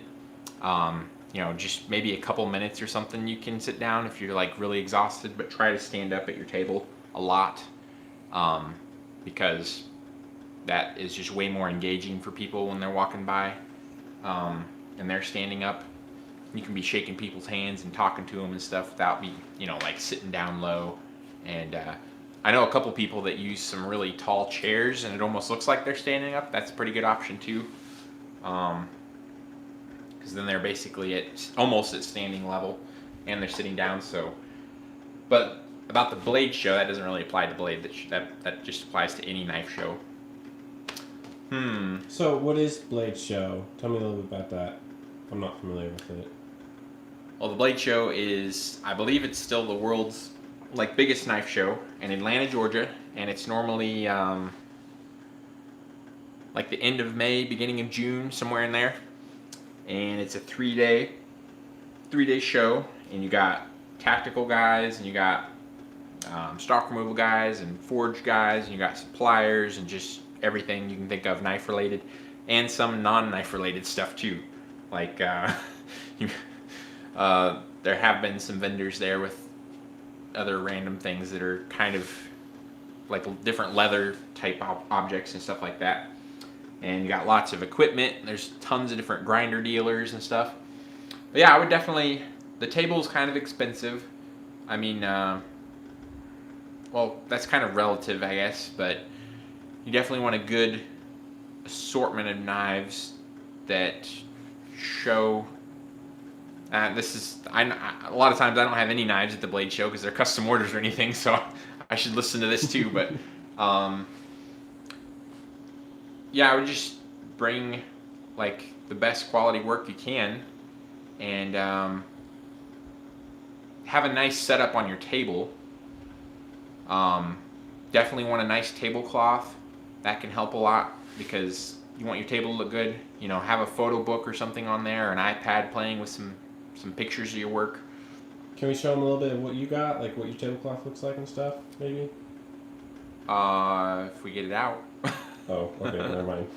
Just maybe a couple minutes or something you can sit down if you're like really exhausted, but try to stand up at your table a lot, because that is just way more engaging for people when they're walking by, and they're standing up. You can be shaking people's hands and talking to them and stuff without like sitting down low. And I know a couple people that use some really tall chairs and it almost looks like they're standing up. That's a pretty good option too. Because then they're basically almost at standing level and they're sitting down. But about the blade show, that doesn't really apply to blade. That just applies to any knife show. So what is Blade Show? Tell me a little bit about that. I'm not familiar with it. Well, the Blade Show is, I believe it's still the world's biggest knife show in Atlanta, Georgia, and it's normally the end of May, beginning of June, somewhere in there. And it's a three-day show, and you got tactical guys, and you got stock removal guys, and forge guys, and you got suppliers, and just everything you can think of knife related, and some non-knife related stuff too. There have been some vendors there with other random things that are kind of like different leather type objects and stuff like that. And you got lots of equipment. There's tons of different grinder dealers and stuff. But yeah, I would definitely, the table's kind of expensive. I mean, well, that's kind of relative, I guess, but you definitely want a good assortment of knives that show. A lot of times I don't have any knives at the Blade Show because they're custom orders or anything, so I should listen to this too. But yeah, I would just bring the best quality work you can, and have a nice setup on your table. Definitely want a nice tablecloth. That can help a lot because you want your table to look good. Have a photo book or something on there, or an iPad playing with some pictures of your work. Can we show them a little bit of what you got, like what your tablecloth looks like and stuff, maybe? If we get it out. Oh, okay, never mind.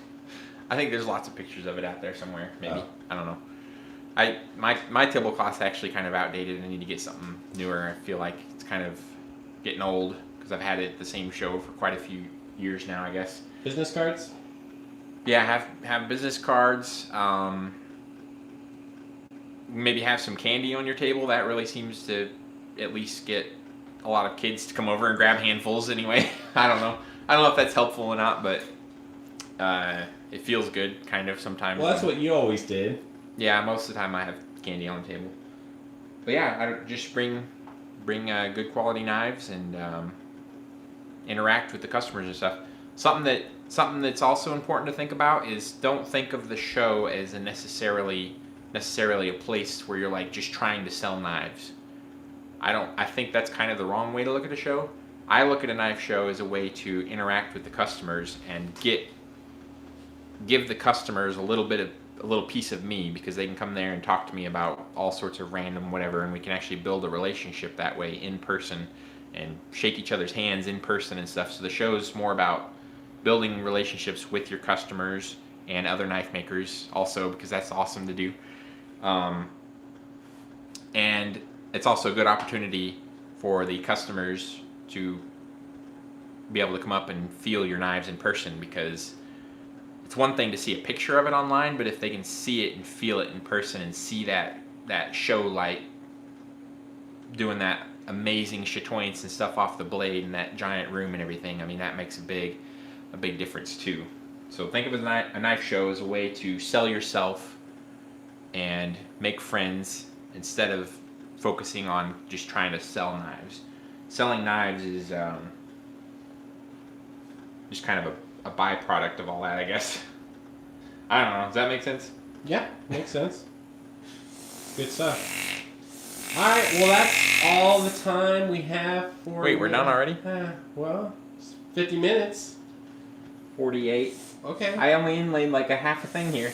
I think there's lots of pictures of it out there somewhere, maybe. Oh. I don't know. My tablecloth's actually kind of outdated. I need to get something newer. I feel like it's kind of getting old because I've had it at the same show for quite a few years now, I guess. Business cards? Yeah, have business cards. Maybe have some candy on your table. That really seems to at least get a lot of kids to come over and grab handfuls anyway. I don't know if that's helpful or not, but it feels good kind of sometimes. Well, that's what you always did. Yeah, most of the time I have candy on the table. But yeah, I just bring good quality knives and interact with the customers and stuff. Something that's also important to think about is don't think of the show as necessarily a place where you're just trying to sell knives. I think that's kind of the wrong way to look at a show. I look at a knife show as a way to interact with the customers and give the customers a little piece of me, because they can come there and talk to me about all sorts of random whatever, and we can actually build a relationship that way in person and shake each other's hands in person and stuff. So the show is more about building relationships with your customers and other knife makers also, because that's awesome to do. And it's also a good opportunity for the customers to be able to come up and feel your knives in person, because it's one thing to see a picture of it online, but if they can see it and feel it in person and see that show light doing that amazing chatoyance and stuff off the blade in that giant room and everything, I mean, that makes a big difference too. So think of a knife show as a way to sell yourself and make friends instead of focusing on just trying to sell knives. Selling knives is just kind of a byproduct of all that, I guess. I don't know. Does that make sense? Yeah, makes sense. Good stuff. All right, well, that's all the time we have for. Wait, we're done already? Well, it's 50 minutes. 48. Okay. I only inlaid like a half a thing here.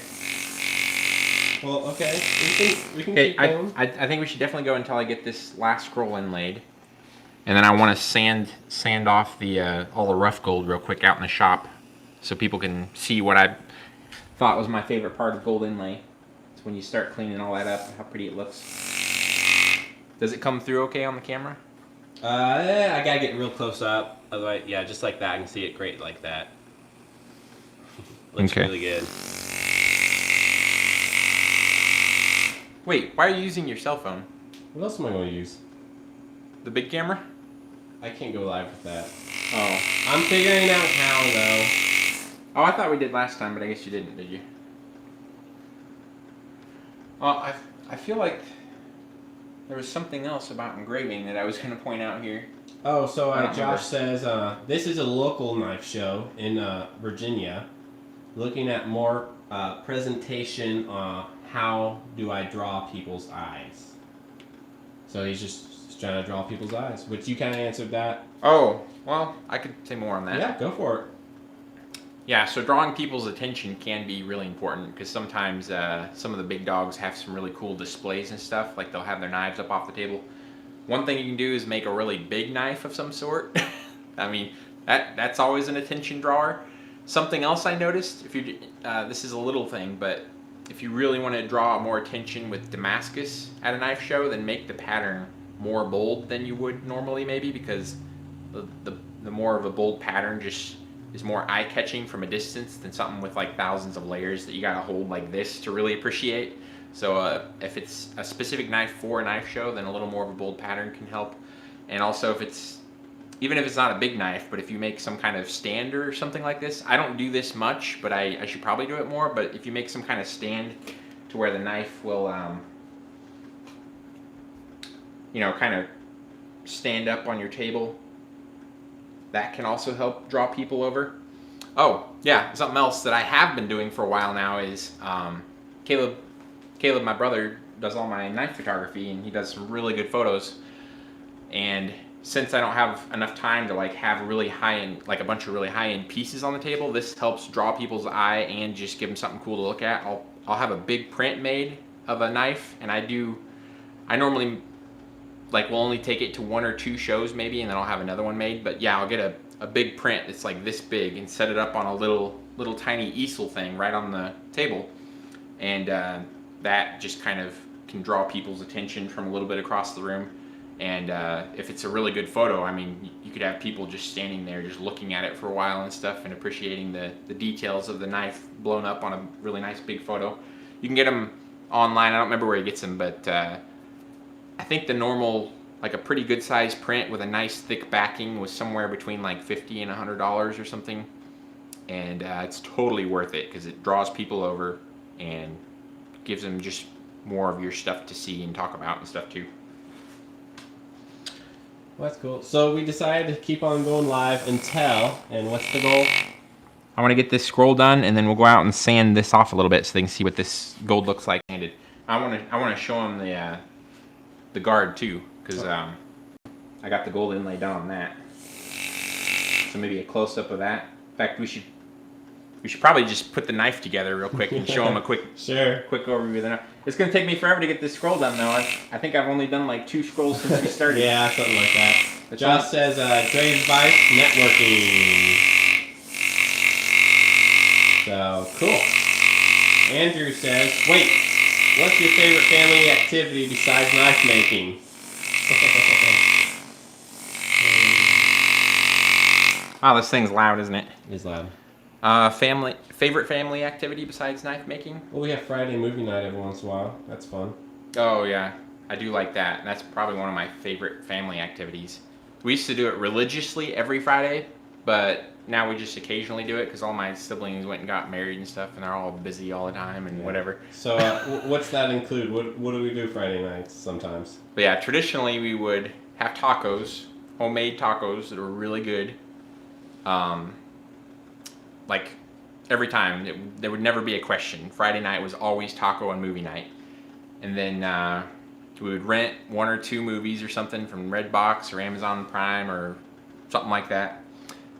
Well, okay. We can Okay, keep going. I think we should definitely go until I get this last scroll inlaid. And then I want to sand off the all the rough gold real quick out in the shop, so people can see what I thought was my favorite part of gold inlay. It's when you start cleaning all that up, how pretty it looks. Does it come through okay on the camera? I gotta get real close up. Otherwise, yeah, just like that. I can see it great like that. Looks Okay. really good. Wait, why are you using your cell phone? What else am I going to use? The big camera? I can't go live with that. Oh. I'm figuring out how, though. Oh, I thought we did last time, but I guess you didn't, did you? Well, I feel like there was something else about engraving that I was going to point out here. Oh, so I don't Josh says this is a local knife show in Virginia, looking at more presentation on how do I draw people's eyes. So he's just trying to draw people's eyes, which you kind of answered that. Oh, well, I could say more on that. Yeah, go for it. Yeah, so drawing people's attention can be really important because sometimes some of the big dogs have some really cool displays and stuff. Like they'll have their knives up off the table. One thing you can do is make a really big knife of some sort. I mean, that's always an attention drawer. Something else I noticed, if you this is a little thing, but if you really want to draw more attention with Damascus at a knife show, then make the pattern more bold than you would normally, maybe, because the more of a bold pattern just is more eye-catching from a distance than something with like thousands of layers that you gotta hold like this to really appreciate. So if it's a specific knife for a knife show, then a little more of a bold pattern can help. And also if it's, even if it's not a big knife, but if you make some kind of stand or something like this, I don't do this much, but I should probably do it more, but if you make some kind of stand to where the knife will, you know, kind of stand up on your table, that can also help draw people over. Oh, yeah, something else that I have been doing for a while now is Caleb, my brother, does all my knife photography, and he does some really good photos. And since I don't have enough time to like have really high-end, like a bunch of really high-end pieces on the table, this helps draw people's eye and just give them something cool to look at. I'll have a big print made of a knife, and I normally like will only take it to 1 or 2 shows maybe, and then I'll have another one made. But yeah, I'll get a big print that's like this big and set it up on a little tiny easel thing right on the table, and that just kind of can draw people's attention from a little bit across the room. And if it's a really good photo, I mean, you could have people just standing there just looking at it for a while and stuff and appreciating the details of the knife blown up on a really nice big photo. You can get them online. I don't remember where he gets them, but I think the normal, like a pretty good size print with a nice thick backing was somewhere between like $50 and $100 or something. And it's totally worth it because it draws people over and gives them just more of your stuff to see and talk about and stuff too. Well, that's cool. So we decided to keep on going live until, and what's the goal? I want to get this scroll done, and then we'll go out and sand this off a little bit so they can see what this gold looks like sanded. I want to show them the guard too, because I got the gold inlay down on that. So maybe a close up of that. In fact, we should probably just put the knife together real quick and show them a quick overview of the knife. It's gonna take me forever to get this scroll done though. I think I've only done like 2 scrolls since we started. Yeah, something like that. Josh says, great advice, networking. So, cool. Andrew says, wait, what's your favorite family activity besides knife making? Wow, this thing's loud, isn't it? It's loud. Favorite family activity besides knife making? Well, we have Friday movie night every once in a while. That's fun. Oh yeah, I do like that. That's probably one of my favorite family activities. We used to do it religiously every Friday, but now we just occasionally do it because all my siblings went and got married and stuff, and they're all busy all the time and whatever. So what's that include? What do we do Friday nights sometimes? But yeah, traditionally we would have tacos, homemade tacos that are really good. like every time. There would never be a question. Friday night was always taco and movie night. And then we would rent 1 or 2 movies or something from Redbox or Amazon Prime or something like that.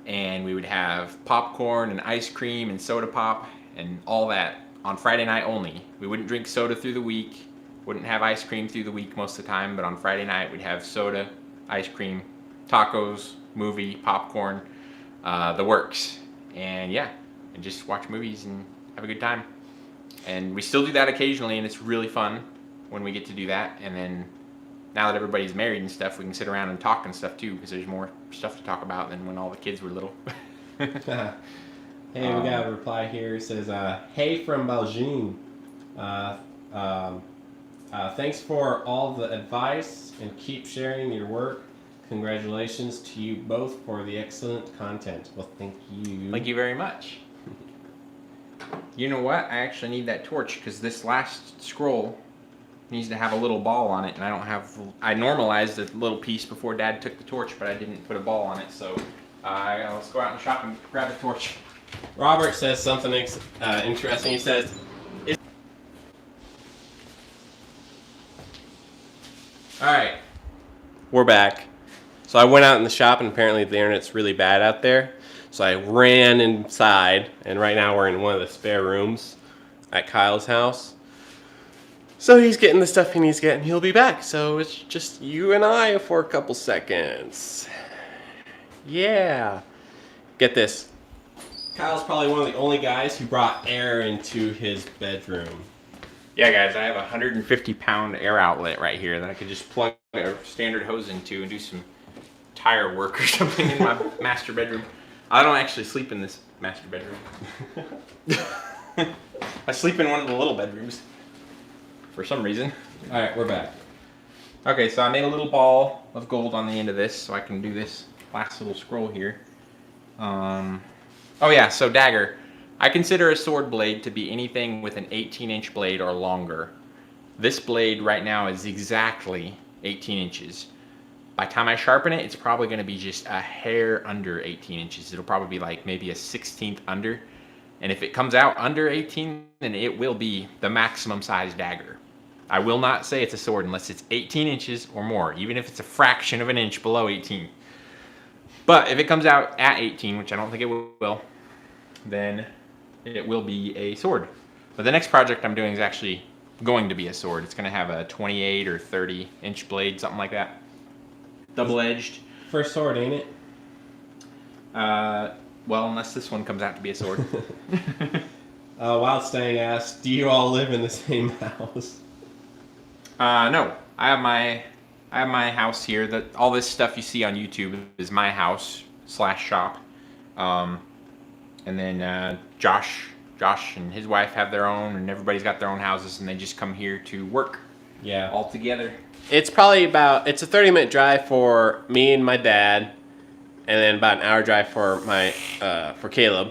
And we would have popcorn and ice cream and soda pop and all that on Friday night only. We wouldn't drink soda through the week, wouldn't have ice cream through the week most of the time, but on Friday night we'd have soda, ice cream, tacos, movie, popcorn, the works. And yeah, and just watch movies and have a good time. And we still do that occasionally, and it's really fun when we get to do that. And then now that everybody's married and stuff, we can sit around and talk and stuff too, because there's more stuff to talk about than when all the kids were little. Hey, we got a reply here. It says, hey from Belgium. Thanks for all the advice and keep sharing your work. Congratulations to you both for the excellent content. Well, thank you. Thank you very much. You know what? I actually need that torch because this last scroll needs to have a little ball on it, and I don't have. I normalized a little piece before Dad took the torch, but I didn't put a ball on it. So let's go out and shop and grab a torch. Robert says something interesting. He says, all right, we're back. So I went out in the shop, and apparently the internet's really bad out there. So I ran inside, and right now we're in one of the spare rooms at Kyle's house. So he's getting the stuff he needs to get, and he'll be back. So it's just you and I for a couple seconds. Yeah. Get this. Kyle's probably one of the only guys who brought air into his bedroom. Yeah, guys, I have a 150-pound air outlet right here that I could just plug a standard hose into and do some tire work or something in my master bedroom. I don't actually sleep in this master bedroom. I sleep in one of the little bedrooms for some reason. All right, we're back. Okay, so I made a little ball of gold on the end of this so I can do this last little scroll here. Oh yeah, so dagger. I consider a sword blade to be anything with an 18-inch blade or longer. This blade right now is exactly 18 inches. By the time I sharpen it, it's probably going to be just a hair under 18 inches. It'll probably be like maybe a 1/16 under. And if it comes out under 18, then it will be the maximum size dagger. I will not say it's a sword unless it's 18 inches or more, even if it's a fraction of an inch below 18. But if it comes out at 18, which I don't think it will, then it will be a sword. But the next project I'm doing is actually going to be a sword. It's going to have a 28 or 30-inch blade, something like that. Double-edged. First sword, ain't it? Well, unless this one comes out to be a sword. Wildstang asked, do you all live in the same house? No. I have my house here. All this stuff you see on YouTube is my house / shop. And then Josh and his wife have their own, and everybody's got their own houses, and they just come here to work. Yeah. All together. It's probably it's a 30-minute drive for me and my dad, and then about an hour drive for for Caleb.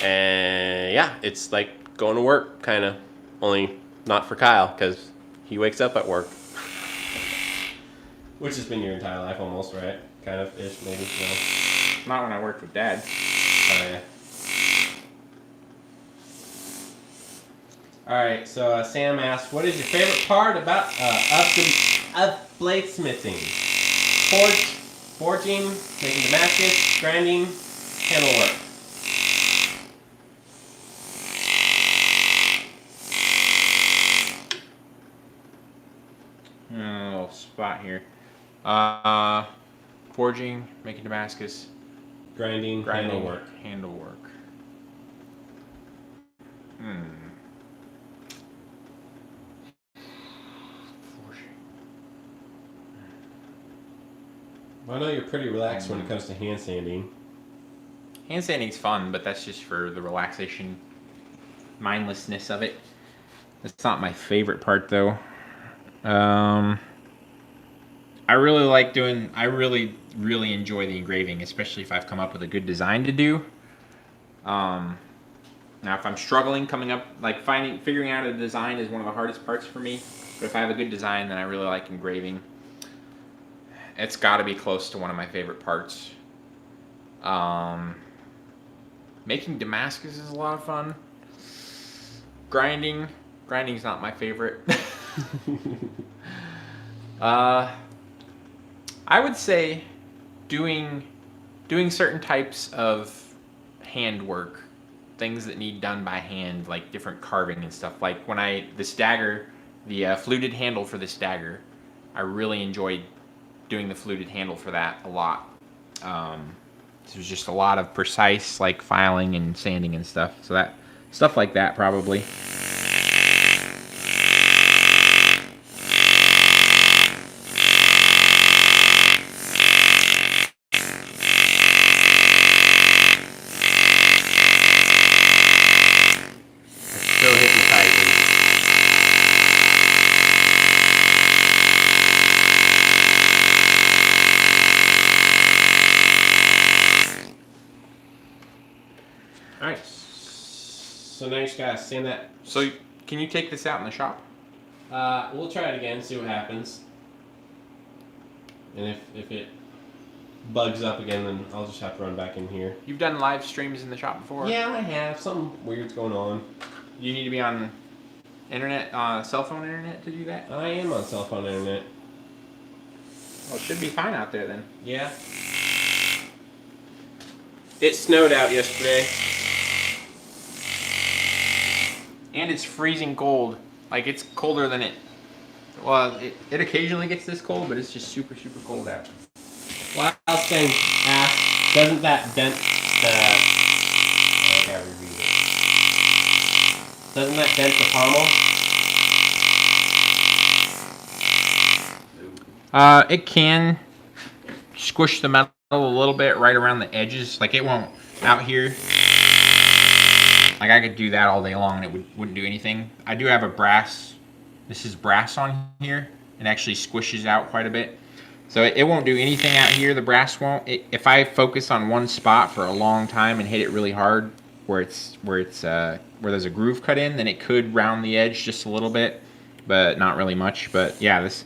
And yeah, it's like going to work, kind of. Only not for Kyle, because he wakes up at work. Which has been your entire life almost, right? Kind of, ish, maybe. No. Not when I worked with Dad. Oh, yeah. Alright, so Sam asked, what is your favorite part about of bladesmithing? Forging, making Damascus, grinding, handle work. A little spot here. Forging, making Damascus, Grinding, handle work. Handle work. Well, I know you're pretty relaxed when it comes to hand sanding. Hand sanding's fun, but that's just for the relaxation, mindlessness of it. It's not my favorite part, though. I really enjoy the engraving, especially if I've come up with a good design to do. Now, if I'm struggling coming up, like figuring out a design is one of the hardest parts for me. But if I have a good design, then I really like engraving. It's got to be close to one of my favorite parts. Making Damascus is a lot of fun. Grinding's not my favorite. I would say doing certain types of handwork, things that need done by hand, like different carving and stuff. Like when the stagger, the fluted handle for this dagger, I really enjoyed doing the fluted handle for that a lot. There's just a lot of precise like filing and sanding and stuff. So that stuff like that probably. So hypnotizing. All right. So now you just gotta sand that. So can you take this out in the shop? We'll try it again, see what happens. And if it bugs up again, then I'll just have to run back in here. You've done live streams in the shop before? Yeah, I have. Something weird's going on. You need to be on internet, cell phone internet to do that? I am on cell phone internet. Well, it should be fine out there then. Yeah. It snowed out yesterday. And it's freezing cold. Like, it's colder than it... Well, it occasionally gets this cold, but it's just super, super cold out. Well, I was saying, doesn't that dent the... I gotta reread it. Doesn't that dent the pommel? It can squish the metal a little bit right around the edges. Like, it won't out here. Like, I could do that all day long and it wouldn't do anything. I do have a brass. This is brass on here. It actually squishes out quite a bit. So it won't do anything out here. The brass won't. If I focus on one spot for a long time and hit it really hard, where there's a groove cut in, then it could round the edge just a little bit, but not really much. But yeah, this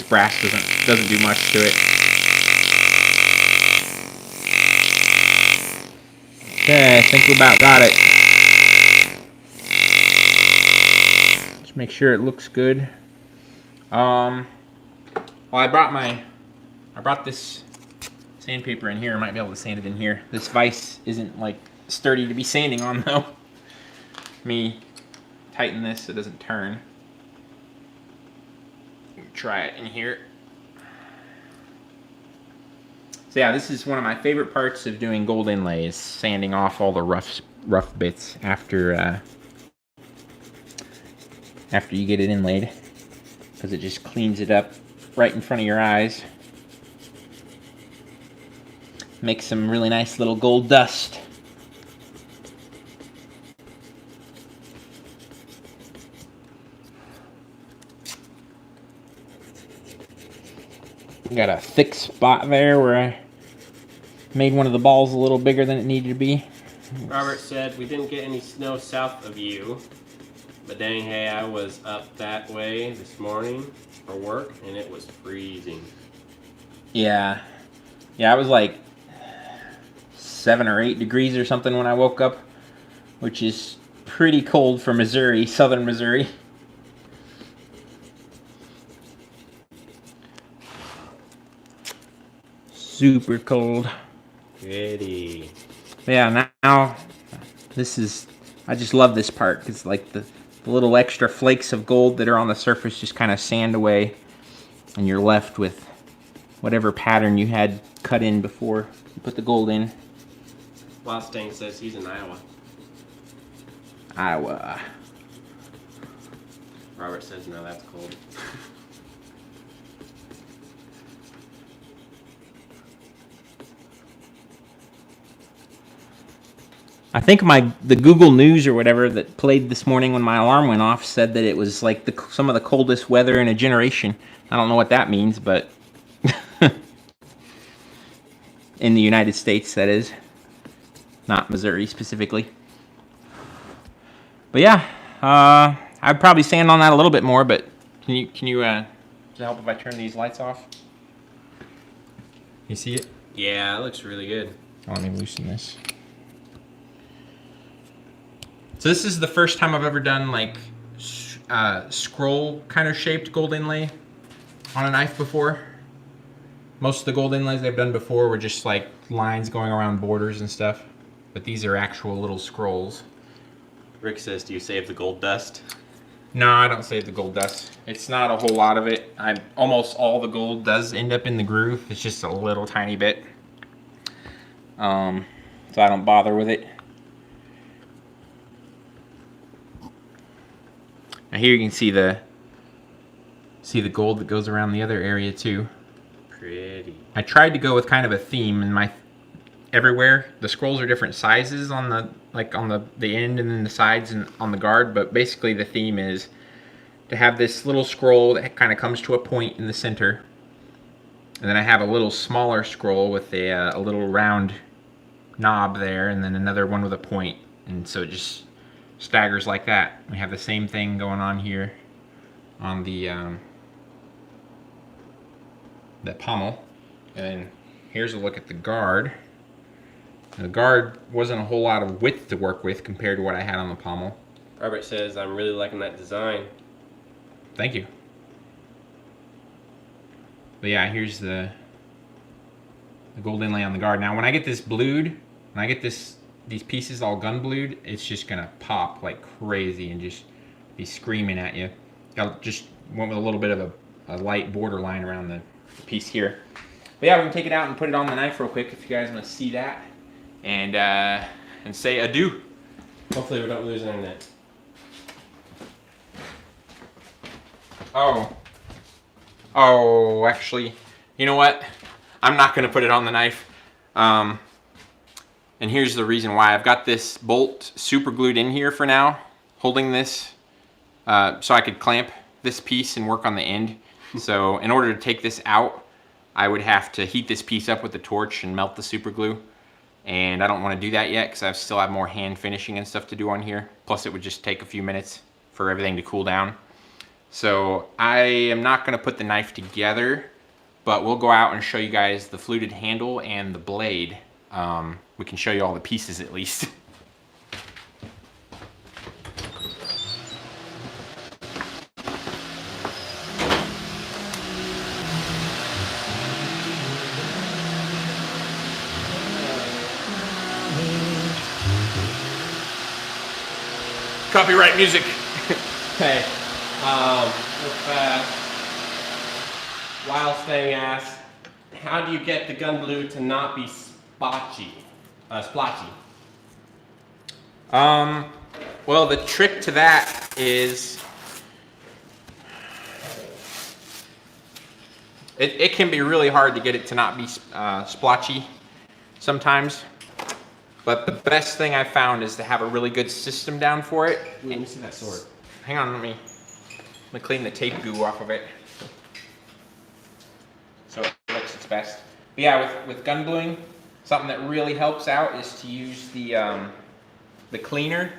brass doesn't do much to it. Okay, I think we about got it. Just make sure it looks good. Well, I brought this sandpaper in here. I might be able to sand it in here. This vise isn't like sturdy to be sanding on though. Let me tighten this so it doesn't turn. Try it in here. So yeah, this is one of my favorite parts of doing gold inlay, is sanding off all the rough bits after you get it inlaid, because it just cleans it up right in front of your eyes. Makes some really nice little gold dust. Got a thick spot there where I made one of the balls a little bigger than it needed to be. Robert said, we didn't get any snow south of you, but dang, hey, I was up that way this morning for work, and it was freezing. Yeah. Yeah, it was like 7 or 8 degrees or something when I woke up, which is pretty cold for Missouri, southern Missouri. Super cold. Goody. Yeah, now this is, I just love this part because like the little extra flakes of gold that are on the surface just kind of sand away, and you're left with whatever pattern you had cut in before you put the gold in. Mustang says he's in Iowa. Iowa. Robert says, no, that's cold. I think the Google News or whatever that played this morning when my alarm went off said that it was like some of the coldest weather in a generation. I don't know what that means, but in the United States, that is. Not Missouri specifically. But yeah, I'd probably sand on that a little bit more, but can you does it help if I turn these lights off? You see it? Yeah, it looks really good. Oh, let me loosen this. So this is the first time I've ever done like scroll kind of shaped gold inlay on a knife before. Most of the gold inlays I've done before were just like lines going around borders and stuff. But these are actual little scrolls. Rick says, do you save the gold dust? No, I don't save the gold dust. It's not a whole lot of it. Almost all the gold does end up in the groove. It's just a little tiny bit. So I don't bother with it. Now here you can see the gold that goes around the other area too. Pretty. I tried to go with kind of a theme in my everywhere. The scrolls are different sizes on the the end and then the sides and on the guard, but basically the theme is to have this little scroll that kind of comes to a point in the center, and then I have a little smaller scroll with a little round knob there, and then another one with a point, and so it just staggers like that. We have the same thing going on here on the pommel, and then here's a look at the guard. And the guard wasn't a whole lot of width to work with compared to what I had on the pommel. Robert says, I'm really liking that design. Thank you. But yeah, here's the gold inlay on the guard. Now when I get this blued, when I get these pieces all gun blued, it's just gonna pop like crazy and just be screaming at you. I just went with a little bit of a light border line around the piece here. But yeah, we can take it out and put it on the knife real quick if you guys want to see that. And say adieu. Hopefully we don't lose internet. Oh, actually, you know what? I'm not going to put it on the knife. And here's the reason why. I've got this bolt super glued in here for now, holding this so I could clamp this piece and work on the end. So in order to take this out, I would have to heat this piece up with the torch and melt the super glue. And I don't want to do that yet because I still have more hand finishing and stuff to do on here. Plus it would just take a few minutes for everything to cool down. So I am not going to put the knife together, but we'll go out and show you guys the fluted handle and the blade. We can show you all the pieces at least. Copyright music. Okay. Wild Stang asks, how do you get the gun blue to not be splotchy? Well, the trick to that is it can be really hard to get it to not be splotchy sometimes. But the best thing I found is to have a really good system down for it. Let me see that sword. Hang on, let me clean the tape goo off of it. So it looks its best. But yeah, with gun bluing, something that really helps out is to use the cleaner,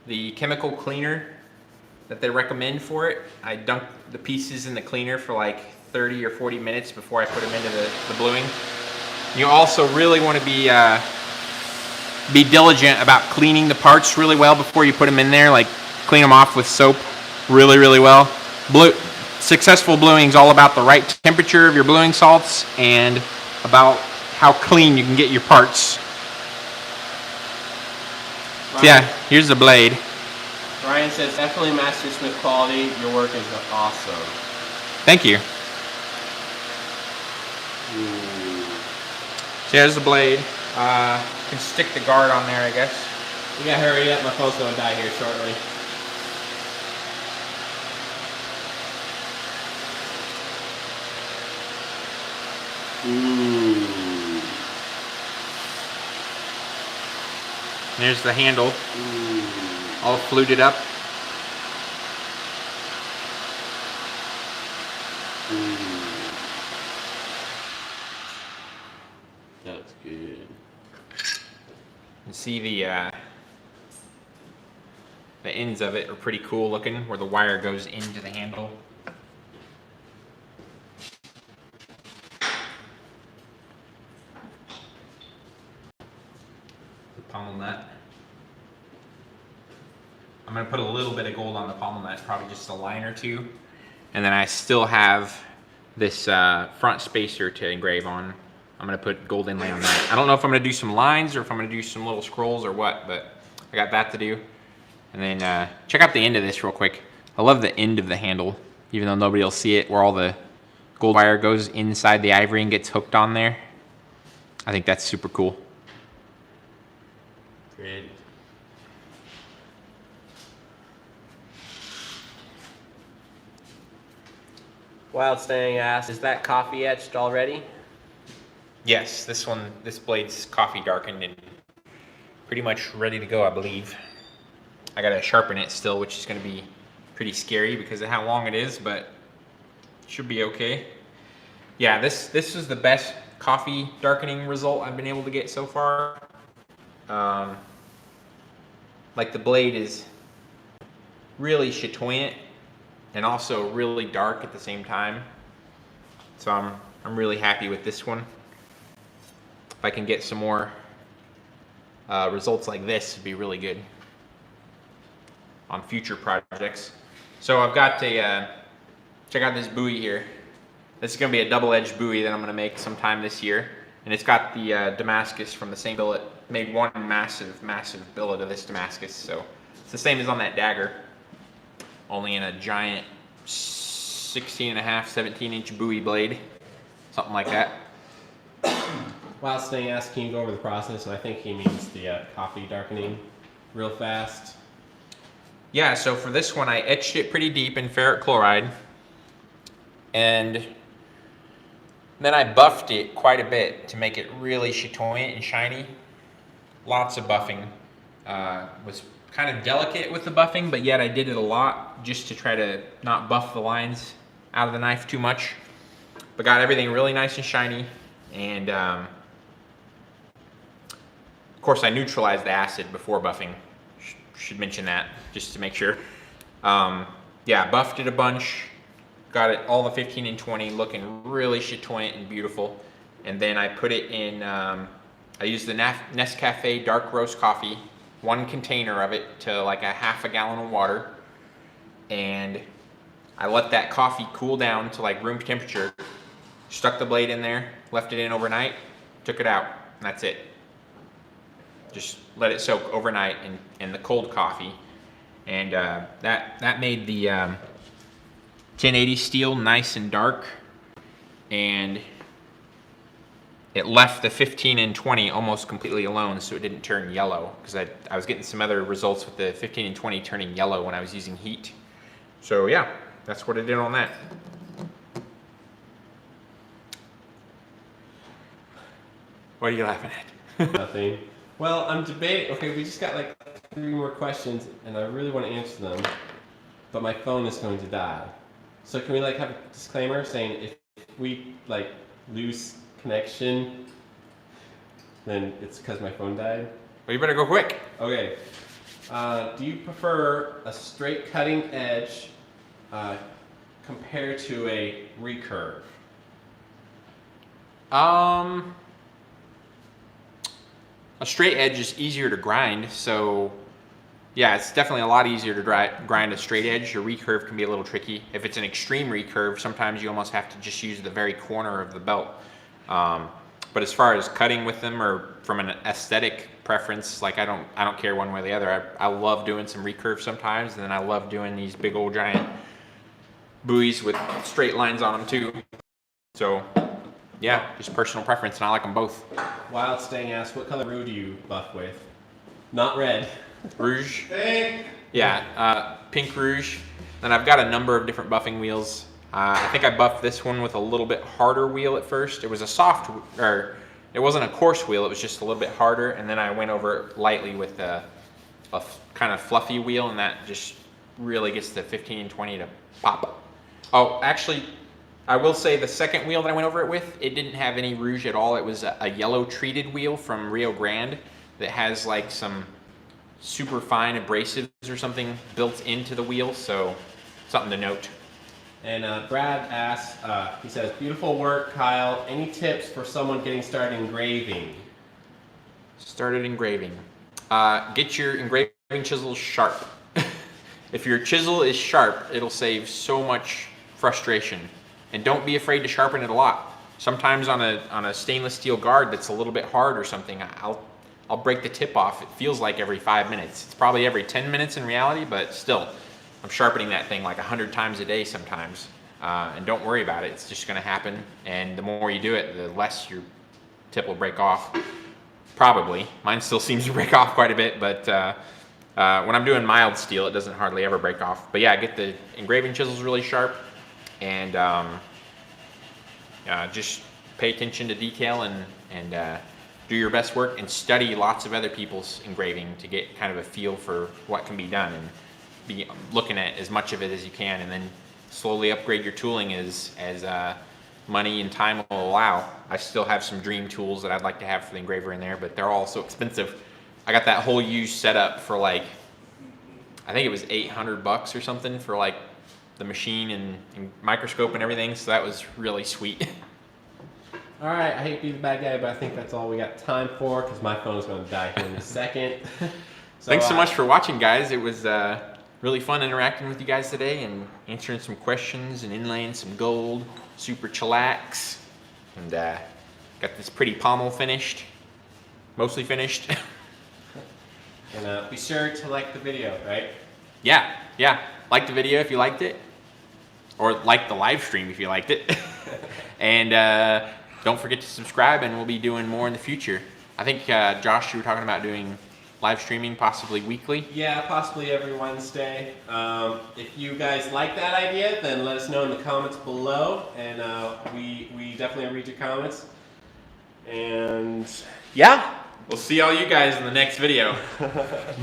the chemical cleaner that they recommend for it. I dunk the pieces in the cleaner for like 30 or 40 minutes before I put them into the bluing. You also really want to be diligent about cleaning the parts really well before you put them in there. Like clean them off with soap really, really well. Successful bluing is all about the right temperature of your bluing salts and about how clean you can get your parts. So yeah, here's the blade. Ryan says, definitely Master Smith quality. Your work is awesome. Thank you. So here's the blade. Can stick the guard on there, I guess. You gotta hurry up, my phone's gonna die here shortly. Ooh. There's the handle. All fluted up. That looks good. You see the ends of it are pretty cool looking, where the wire goes into the handle. The pommel nut. I'm gonna put a little bit of gold on the pommel nut, probably just a line or two. And then I still have this front spacer to engrave on. I'm gonna put gold inlay on that. I don't know if I'm gonna do some lines or if I'm gonna do some little scrolls or what, but I got that to do. And then check out the end of this real quick. I love the end of the handle, even though nobody will see it, where all the gold wire goes inside the ivory and gets hooked on there. I think that's super cool. Great. Wild Stang asks, is that coffee etched already? Yes, this blade's coffee darkened and pretty much ready to go, I believe. I gotta sharpen it still, which is gonna be pretty scary because of how long it is, but it should be okay. Yeah, this is the best coffee darkening result I've been able to get so far. Like the blade is really chatoyant and also really dark at the same time. So I'm really happy with this one. If I can get some more results like this, it'd be really good on future projects. So I've got a, check out this buoy here. This is gonna be a double-edged buoy that I'm gonna make sometime this year. And it's got the Damascus from the same billet. Made one massive billet of this Damascus. So it's the same as on that dagger, only in a giant 16.5, 17-inch buoy blade, something like that. Wild Stang asks, can you go over the process? And I think he means the coffee darkening real fast. Yeah, so for this one, I etched it pretty deep in ferric chloride. And then I buffed it quite a bit to make it really chatoyant and shiny. Lots of buffing. Was kind of delicate with the buffing, but yet I did it a lot just to try to not buff the lines out of the knife too much. But got everything really nice and shiny. And of course I neutralized the acid before buffing. Should mention that just to make sure. Yeah, buffed it a bunch. Got it all the 15 and 20 looking really chatoyant and beautiful. And then I put it in, I used the Nescafe dark roast coffee, one container of it to like a half a gallon of water. And I let that coffee cool down to like room temperature, stuck the blade in there, left it in overnight, took it out, and that's it. Just let it soak overnight in the cold coffee. And that made the 1080 steel nice and dark, and it left the 15 and 20 almost completely alone, so it didn't turn yellow, because I was getting some other results with the 15 and 20 turning yellow when I was using heat. So yeah, that's what I did on that. What are you laughing at? Nothing. Well, I'm debating. Okay, we just got like 3 more questions, and I really want to answer them, but my phone is going to die. So can we like have a disclaimer saying if we like lose connection, then it's because my phone died? Well, you better go quick. Okay. Do you prefer a straight cutting edge compared to a recurve? A straight edge is easier to grind, so yeah, it's definitely a lot easier to grind a straight edge. Your recurve can be a little tricky. If it's an extreme recurve, sometimes you almost have to just use the very corner of the belt. But as far as cutting with them, or from an aesthetic preference, like I don't care one way or the other. I love doing some recurve sometimes, and then I love doing these big old giant buoys with straight lines on them too. So yeah, just personal preference, and I like them both. Wild Stang asks, what color roux do you buff with? Not red. Rouge. Pink. Yeah, pink rouge. Then I've got a number of different buffing wheels. I think I buffed this one with a little bit harder wheel at first. It was a soft, or it wasn't a coarse wheel, it was just a little bit harder, and then I went over it lightly with a kind of fluffy wheel, and that just really gets the 15 and 20 to pop. Oh, actually, I will say the second wheel that I went over it with, it didn't have any rouge at all. It was a yellow treated wheel from Rio Grande that has like some super fine abrasives or something built into the wheel, so something to note. And Brad asks, he says, beautiful work, Kyle. Any tips for someone getting started engraving? Started engraving. Get your engraving chisels sharp. If your chisel is sharp, it'll save so much frustration. And don't be afraid to sharpen it a lot. Sometimes on a stainless steel guard that's a little bit hard or something, I'll break the tip off. It feels like every 5 minutes. It's probably every 10 minutes in reality, but still, I'm sharpening that thing like 100 times a day sometimes. And don't worry about it. It's just going to happen. And the more you do it, the less your tip will break off. Probably. Mine still seems to break off quite a bit, but when I'm doing mild steel, it doesn't hardly ever break off. But yeah, get the engraving chisels really sharp, and just pay attention to detail and do your best work, and study lots of other people's engraving to get kind of a feel for what can be done, and be looking at as much of it as you can, and then slowly upgrade your tooling as money and time will allow. I still have some dream tools that I'd like to have for the engraver in there, but they're all so expensive. I got that whole used setup for like, I think it was $800 or something for like the machine and microscope and everything, so that was really sweet. All right, I hate to be the bad guy, but I think that's all we got time for because my phone's going to die here in a second. Thanks so much for watching, guys. It was really fun interacting with you guys today and answering some questions and inlaying some gold, super chillax, and got this pretty pommel finished, mostly finished. And be sure to like the video, right? Yeah, like the video if you liked it, or like the live stream if you liked it. And don't forget to subscribe, and we'll be doing more in the future. I think, Josh, you were talking about doing live streaming possibly weekly? Yeah, possibly every Wednesday. If you guys like that idea, then let us know in the comments below, and we definitely read your comments. And yeah, We'll see all you guys in the next video. Bye.